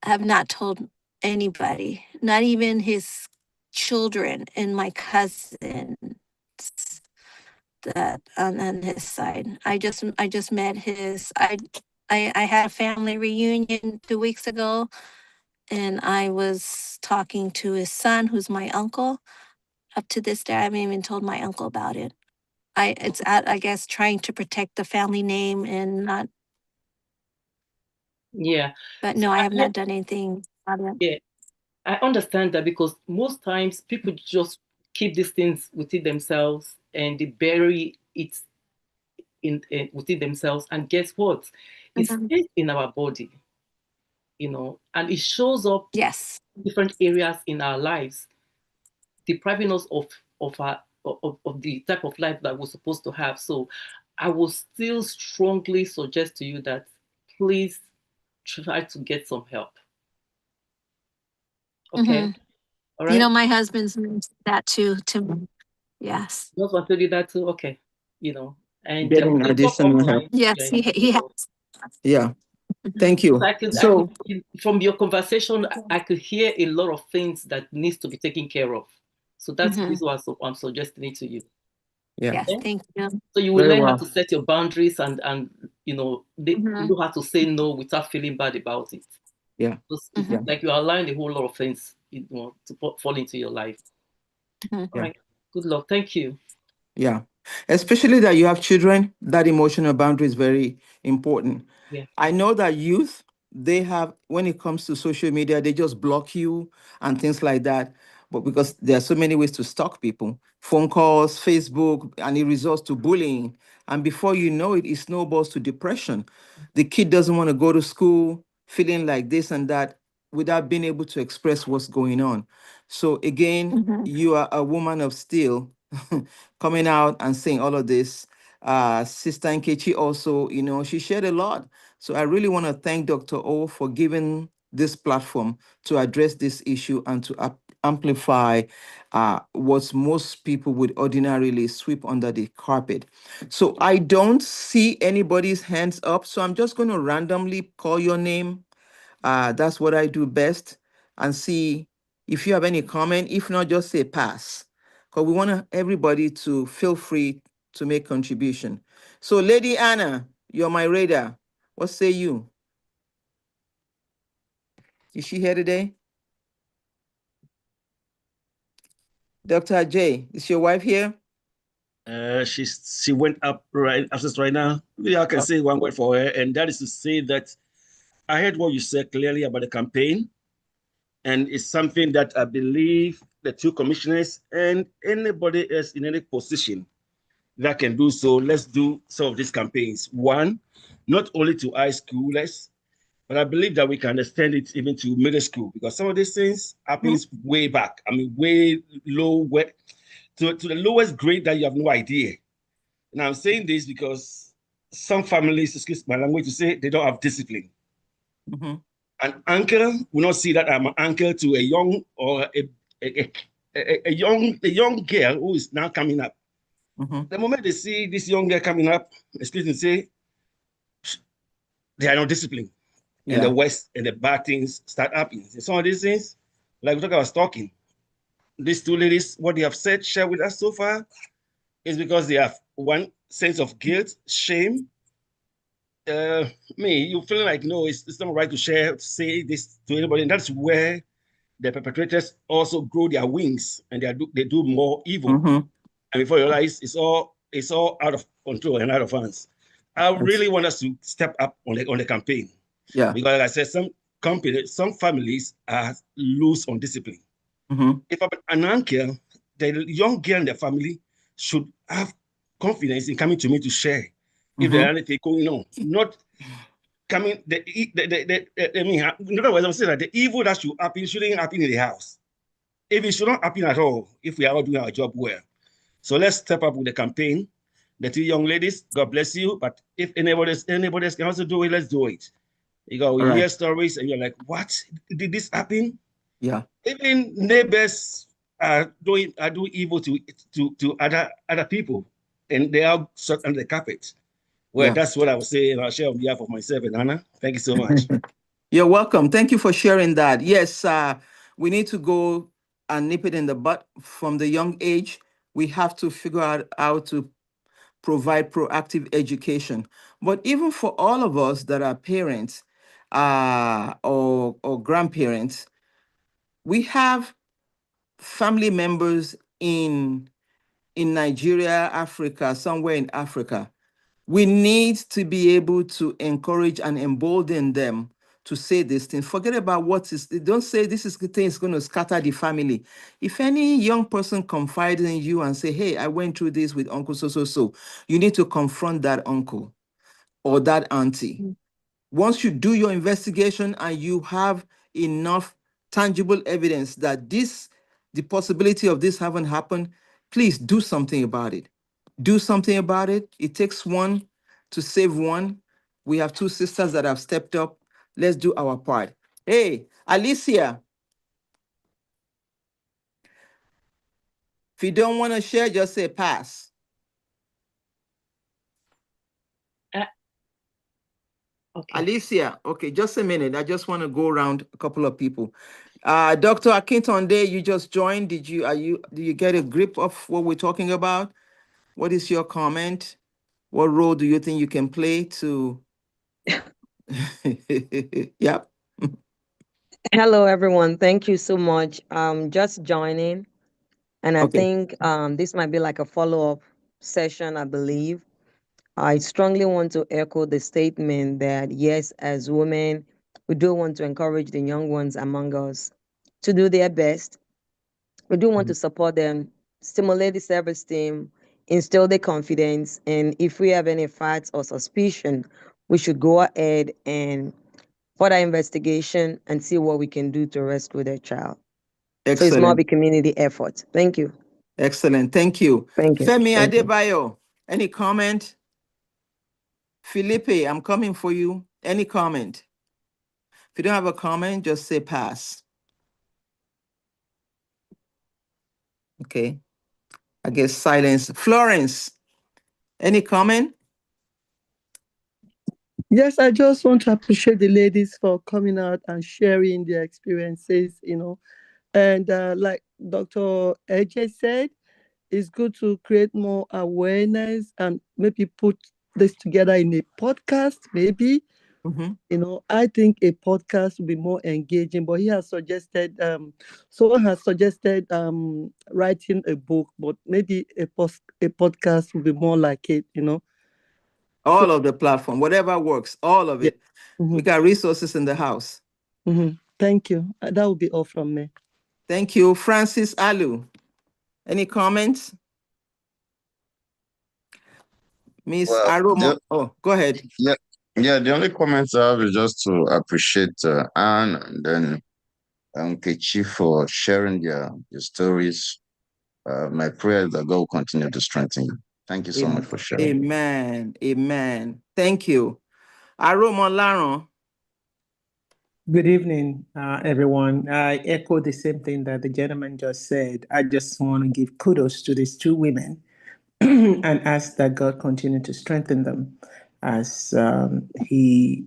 have not told anybody, not even his children and my cousins that on his side. I just met his I had a family reunion 2 weeks ago and I was talking to his son, who's my uncle. Up to this day, I haven't even told my uncle about it. It's at, I guess, trying to protect the family name and not, yeah. but So no, I have not done anything about it. yeah, I understand that because most times people just keep these things within themselves and they bury it in within themselves. And guess what? It Mhm. stays in our body, and it shows up Yes. in different areas in our lives, depriving us of the type of life that we're supposed to have. So I will still strongly suggest to you that please try to get some help. Okay. Mhm. All You right. know, my husband's mentioned that too to me. Yes. Just want to do that too. Okay. And Getting we'll talk additional help. offline. Yes, he has. Yeah. Mhm. Thank Because you. So, from your conversation, I could hear a lot of things that needs to be taken care of. So that's the Mhm. reason why I'm suggesting it to you. yeah, Yes, Okay? thank you. So you will very learn how well. to set your boundaries and Mhm. know how to say no without feeling bad about it. Yeah. It's Mhm. like you're allowing a whole lot of things, to fall into your life. Mhm. All right. Good luck. Thank you. Yeah. Especially that you have children, that emotional boundary is very important. Yeah. I know that youth, they have, when it comes to social media, they just block you and things like that. But because there are so many ways to stalk people, phone calls, Facebook, and it results to bullying. And before you know it, it snowballs to depression. The kid doesn't want to go to school, feeling like this and that without being able to express what's going on. So again, Mhm. you are a woman of steel coming out and saying all of this. Sister Nkechi also, she shared a lot. So I really want to thank Dr. O for giving this platform to address this issue and to amplify what most people would ordinarily sweep under the carpet. So I don't see anybody's hands up. So I'm just going to randomly call your name. That's what I do best, and see if you have any comment. If not, just say pass, because we want everybody to feel free to make contribution. So Lady Anna, you're my radar. What say you? Is she here today? Dr. J, is your wife here? She went up right upstairs right now. Maybe I can say one word for her, and that is to say that I heard what you said clearly about the campaign, and it's something that I believe the two commissioners and anybody else in any position that can do so. Let's do some of these campaigns. One, not only to high schoolers, but I believe that we can extend it even to middle school, because some of these things happens way back. I mean, way low, to the lowest grade that you have no idea. And I'm saying this because some families, excuse my language to say, they don't have discipline. Mhm, An uncle will not see that I'm an uncle to a young or a young girl who is now coming up. mhm. The moment they see this young girl coming up, excuse me, say they are not disciplined, and the Yeah. West and the bad things start happening. And some of these things, like we talk about stalking, these two ladies, what they have said, share with us so far, is because they have one sense of guilt, shame. You feel like no, it's not right to share, to say this to anybody, and that's where the perpetrators also grow their wings and they do more evil. Mhm. And before you realize, it's all out of control and out of hands. I really want us to step up on the campaign, Yeah. because, like I said, some families are loose on discipline. Mhm. If I'm an uncle, the young girl in the family should have confidence in coming to me to share if there are Mhm. anything going on. Not coming, I mean, in other words, I'm saying that the evil that should happen shouldn't happen in the house. If it should not happen at all, if we are all doing our job well. So let's step up with the campaign. The two young ladies, God bless you. But if anybody else can also do it, let's do it. You go, we hear stories and you're like, what? Did this happen? Yeah. Even neighbors are doing evil to other people, and they are swept under the carpet. Well, that's what I was saying. I'll share on behalf of myself and Anna. Thank you so much. You're welcome. Thank you for sharing that. Yes, we need to go and nip it in the butt from the young age. We have to figure out how to provide proactive education. But even for all of us that are parents or grandparents, we have family members in Nigeria, Africa, somewhere in Africa. We need to be able to encourage and embolden them to say this thing. Forget about what is, don't say this is the thing is going to scatter the family. If any young person confides in you and say, hey, I went through this with uncle so, you need to confront that uncle or that auntie. Once you do your investigation and you have enough tangible evidence that the possibility of this haven't happened, please do something about it. Do something about it. It takes one to save one. We have two sisters that have stepped up. Let's do our part. Hey, Alicia. If you don't want to share, just say pass. Okay. Alicia, okay, just a minute. I just want to go around a couple of people. Dr. Akintonde, you just joined. Do you get a grip of what we're talking about? What is your comment? What role do you think you can play to? Yep. Hello, everyone. Thank you so much. Just joining, and I Okay. think this might be like a follow-up session, I believe. I strongly want to echo the statement that, yes, as women, we do want to encourage the young ones among us to do their best. We do want to support them, stimulate the self-esteem, instill the confidence, and if we have any facts or suspicion, we should go ahead and further investigation and see what we can do to rescue their child. So it's more of Excellent. a community effort. Thank you. Excellent. Thank you. Thank you. Femi Thank you. Adebayo, any comment? Felipe, I'm coming for you. Any comment? If you don't have a comment, just say pass. Okay. I guess silence. Florence, any comment? Yes, I just want to appreciate the ladies for coming out and sharing their experiences, And like Dr. AJ said, it's good to create more awareness and maybe put this together in a podcast, maybe. I think a podcast would be more engaging, but he has suggested, someone has suggested writing a book, but maybe a podcast would be more like it, All of the platform, whatever works, all of it. We got resources in the house. Thank you. That would be all from me. Thank you. Francis Alu, any comments? Miss Aromo, go ahead. Yeah, the only comments I have is just to appreciate Anne and then Kechi for sharing their stories. My prayer is that God will continue to strengthen you. Thank you so much for sharing. Amen. Amen. Thank you. Aromo Laron. Good evening, everyone. I echo the same thing that the gentleman just said. I just want to give kudos to these two women and ask that God continue to strengthen them as He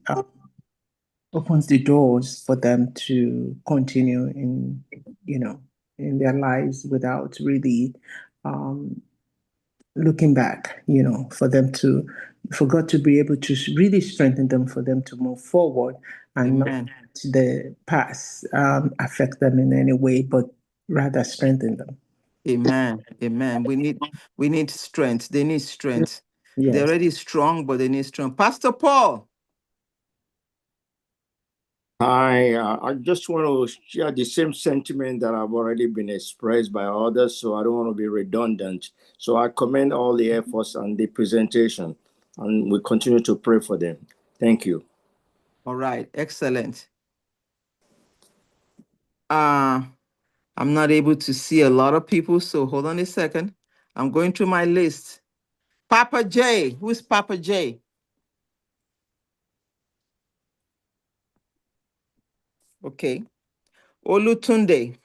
opens the doors for them to continue in their lives without really looking back. For God to be able to really strengthen them, for them to move forward and not let the past affect them in any way, but rather strengthen them. Amen. Amen. We need strength. They need strength. Yes. They're already strong, but they need strength. Pastor Paul. Hi, I just want to share the same sentiment that have already been expressed by others, so I don't want to be redundant. So I commend all the efforts and the presentation, and we continue to pray for them. Thank you. All right, excellent. I'm not able to see a lot of people, so hold on a second. I'm going through my list. Papa J, who's Papa J? Okay. Olutunde.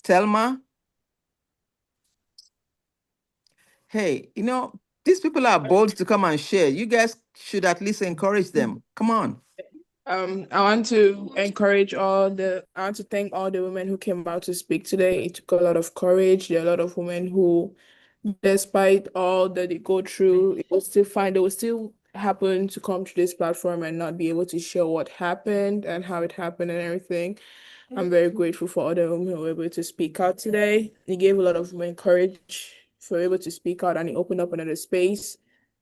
Telma. Hey, you know, these people are bold to come and share. You guys should at least encourage them. Come on. I want to thank all the women who came out to speak today. It took a lot of courage. There are a lot of women who, despite all that they go through, they will still happen to come to this platform and not be able to share what happened and how it happened and everything. I'm very grateful for all the women who were able to speak out today. It gave a lot of women courage for able to speak out, and it opened up another space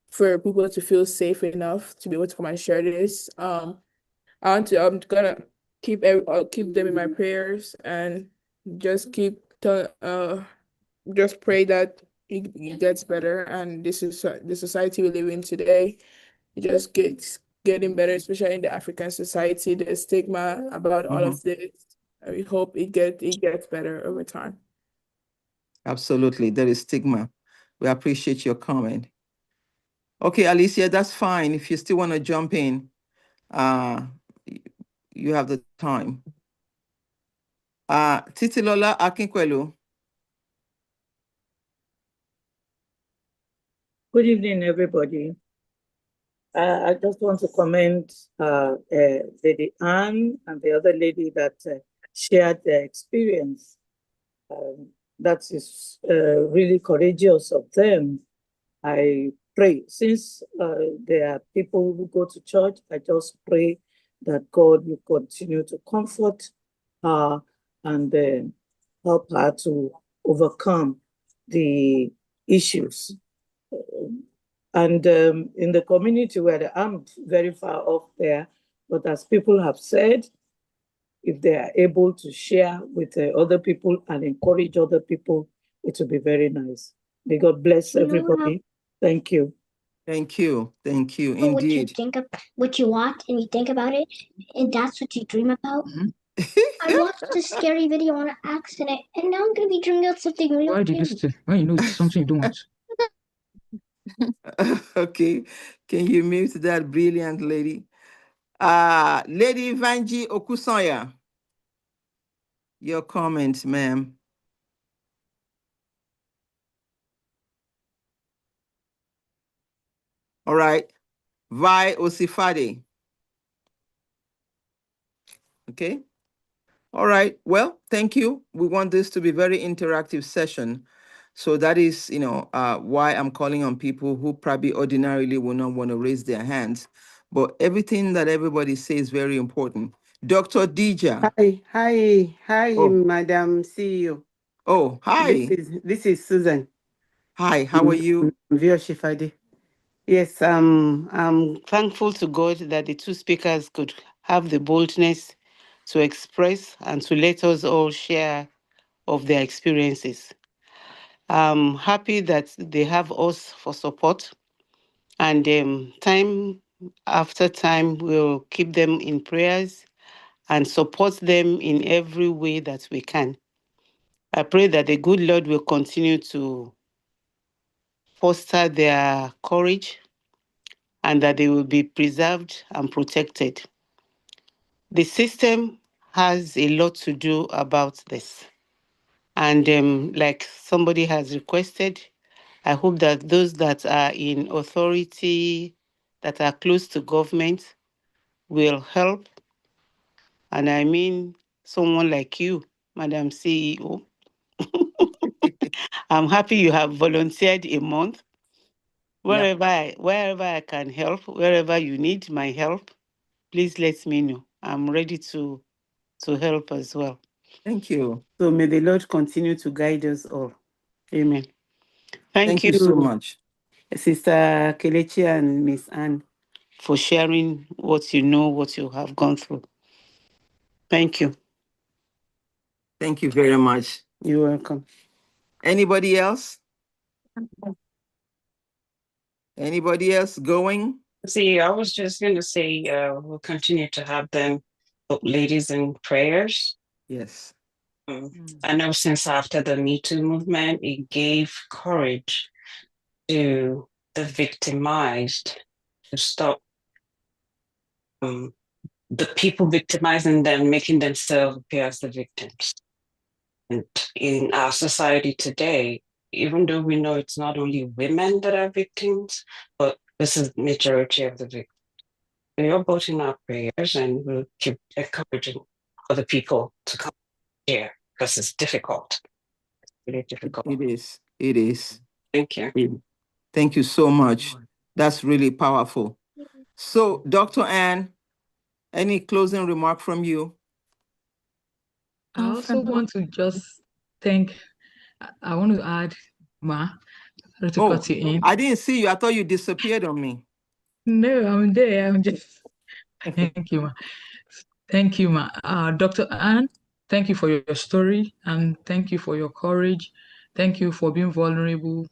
for people to feel safe enough to be able to come and share this. I'm gonna keep them in my prayers and just just pray that it gets better, and this is the society we live in today. It just gets getting better, especially in the African society. The stigma about all of this. We hope it gets better over time. Absolutely, there is stigma. We appreciate your comment. Okay, Alicia, that's fine. If you still want to jump in, you have the time. Titilola Akinkwelu. Good evening, everybody. I just want to commend Lady Anne and the other lady that shared their experience. That is really courageous of them. I pray, since there are people who go to church, I just pray that God will continue to comfort her and help her to overcome the issues. And in the community where I'm very far off there, but as people have said, if they are able to share with other people and encourage other people, it will be very nice. May God bless everybody. Thank you. Thank you. Thank you. What you Indeed. think of what you want and you think about it, and that's what you dream about. I watched a scary video on an accident, and now I'm gonna be dreaming about something real. Why did you say? Why you know it's something you don't want? Okay, can you mute that brilliant lady? Lady Vanji Okusanya, your comment, ma'am. All right, Vi Osifade. Okay. All right. Well, thank you. We want this to be a very interactive session. So that is, why I'm calling on people who probably ordinarily will not want to raise their hands. But everything that everybody says is very important. Dr. Dija. Hi, Oh. Madam CEO. Oh, hi. This is Susan. Hi, how are you? Shifade. Yes, I'm thankful to God that the two speakers could have the boldness to express and to let us all share of their experiences. I'm happy that they have us for support, and time after time we'll keep them in prayers and support them in every way that we can. I pray that the good Lord will continue to foster their courage and that they will be preserved and protected. The system has a lot to do about this. And like somebody has requested, I hope that those that are in authority, that are close to government, will help. And I mean someone like you, Madam CEO. I'm happy you have volunteered a month. Wherever I can help, wherever you need my help, please let me know. I'm ready to help as well. Thank you. So may the Lord continue to guide us all. Amen. Thank you so much, Sister Kelechi and Miss Anne, for sharing what you know, what you have gone through. Thank you. Thank you very much. You're welcome. Anybody else? Anybody else going? See, I was just going to say, we'll continue to have them, ladies in prayers. Yes. I know since after the Me Too movement, it gave courage to the victimized to stop the people victimizing them, making themselves appear as the victims. And in our society today, even though we know it's not only women that are victims, but this is the majority of the victims. We are both in our prayers, and we'll keep encouraging other people to come here because it's difficult. It's really difficult. It is. It is. Thank you. Thank you so much. That's really powerful. So, Dr. Ann, any closing remark from you? I also want to just thank, I want to add, Ma, sorry to cut you in. I didn't see you. I thought you disappeared on me. No, I'm there. I'm just, thank you, Ma. Thank you, Ma. Dr. Ann, thank you for your story and thank you for your courage. Thank you for being vulnerable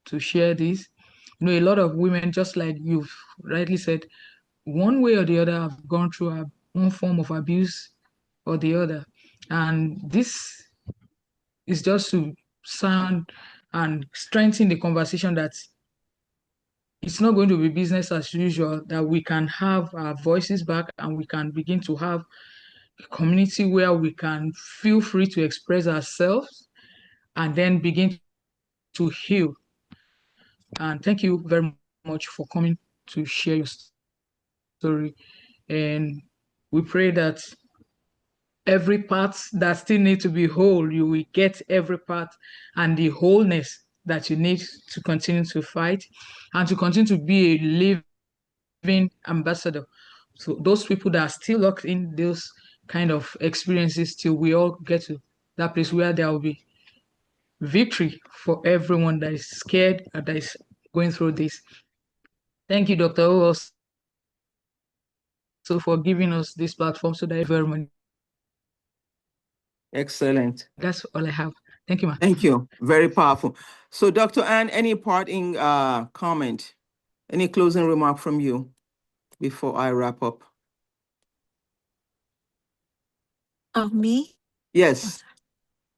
to share this. You know, a lot of women, just like you've rightly said, one way or the other have gone through one form of abuse or the other. And this is just to sound and strengthen the conversation that it's not going to be business as usual, that we can have our voices back and we can begin to have a community where we can feel free to express ourselves and then begin to heal. And thank you very much for coming to share your story. And we pray that every part that still needs to be whole, you will get every part and the wholeness that you need to continue to fight and to continue to be a living ambassador. So those people that are still locked in those kind of experiences till we all get to that place where there will be victory for everyone that is scared and that is going through this. Thank you, Dr. O, for giving us this platform so that everyone. Excellent. That's all I have. Thank you, Ma. Thank you. Very powerful. So, Dr. Ann, any parting comment, any closing remark from you before I wrap up? Of me? Yes.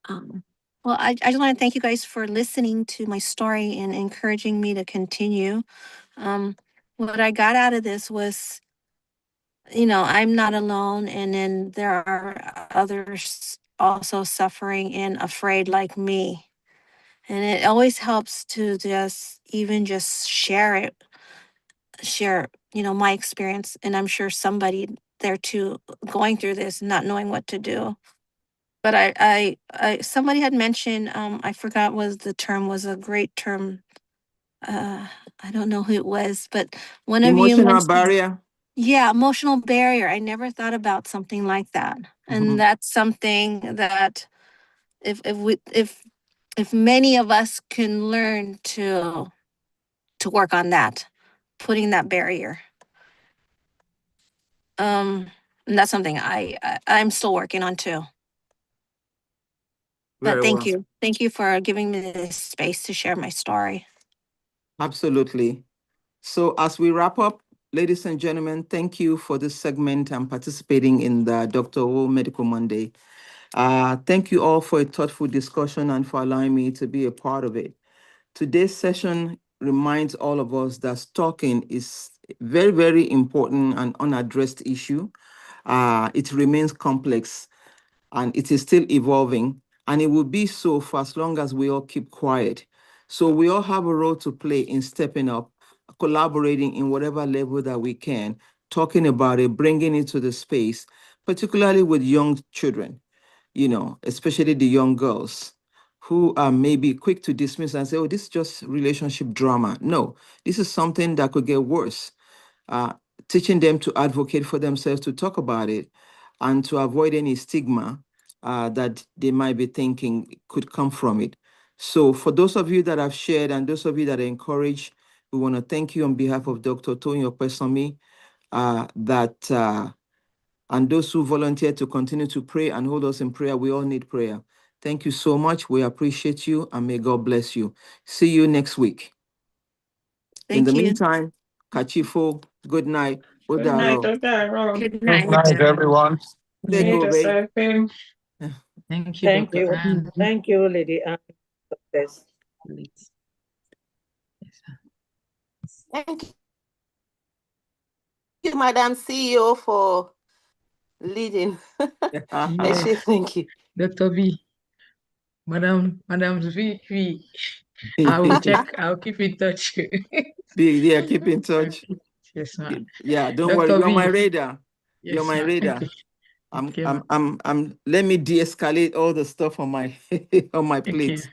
Well, I just want to thank you guys for listening to my story and encouraging me to continue. What I got out of this was, you know, I'm not alone, and then there are others also suffering and afraid like me. And it always helps to just share, you know, my experience. And I'm sure somebody there too going through this, not knowing what to do. But I somebody had mentioned, I forgot was the term was a great term. I don't know who it was, but one of you Emotional mentioned, barrier. yeah, emotional barrier. I never thought about something like that. And that's something that if many of us can learn to work on that, putting that barrier. And that's something I'm still working on too. But thank you. Thank you for giving me this space to share my story. Absolutely. So as we wrap up, ladies and gentlemen, thank you for this segment and participating in the Dr. O Medical Monday. Thank you all for a thoughtful discussion and for allowing me to be a part of it. Today's session reminds all of us that stalking is a very, very important and unaddressed issue. It remains complex and it is still evolving, and it will be so for as long as we all keep quiet. So we all have a role to play in stepping up, collaborating in whatever level that we can, talking about it, bringing it to the space, particularly with young children, you know, especially the young girls who are maybe quick to dismiss and say, oh, this is just relationship drama. No, this is something that could get worse. Teaching them to advocate for themselves, to talk about it, and to avoid any stigma that they might be thinking could come from it. So for those of you that have shared and those of you that are encouraged, we want to thank you on behalf of Dr. Tony Opesami, and those who volunteer to continue to pray and hold us in prayer. We all need prayer. Thank you so much. We appreciate you, and may God bless you. See you next week. In Thank the you. meantime, Kachifo, good night. Good night, Odaro. Dr. Good night. Good night, everyone. Take Need over. yourself. Thank you, Thank Dr. you. Ann. Thank you, Lady Anne. God bless. Thank you, Madam CEO, for leading. Yes, Thank you. Dr. V. Madam V. I'll check. I'll keep in touch. Yeah, keep in touch. Yes, ma'am. Yeah, don't worry. Dr. You're on my V. radar. You're on Yes, my ma'am. radar. Okay. Okay, Let me de-escalate all the stuff on my on my plate.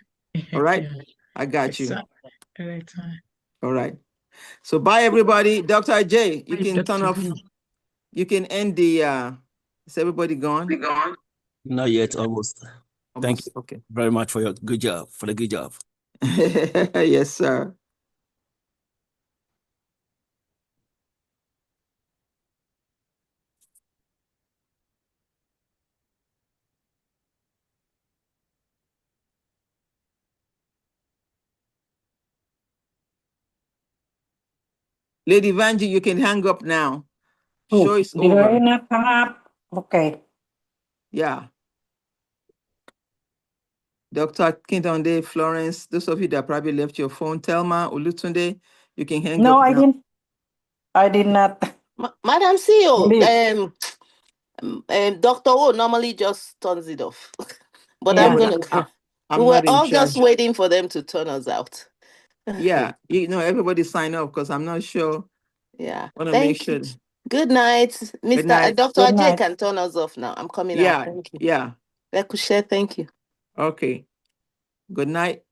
All right. I got Yes, you. sir. All right, All right. So bye everybody. Dr. J, you Bye, can turn Dr. off. V. You can end the is everybody gone? Not yet, almost. Thank you Okay. very much for your good job, for the good job. Yes, sir. Lady Vanji, you can hang up now. Show is Did over. I not come up? Okay. Yeah. Dr. Kintonde, Florence, those of you that probably left your phone, Telma, Olutunde, you can hang No, up I now. didn't. I did not. Madam CEO, Leave. Dr. O normally just turns it off. But Yeah. I'm going to. I'm We were not in all just charge. waiting for them to turn us out. Yeah, everybody sign up because I'm not sure. Yeah. Want to make Thank sure. you. Good night. Good Mr. night. Dr. Good Ajay night. can turn us off now. I'm coming out. Yeah, Thank you. yeah. Lekushe, thank you. Okay. Good night.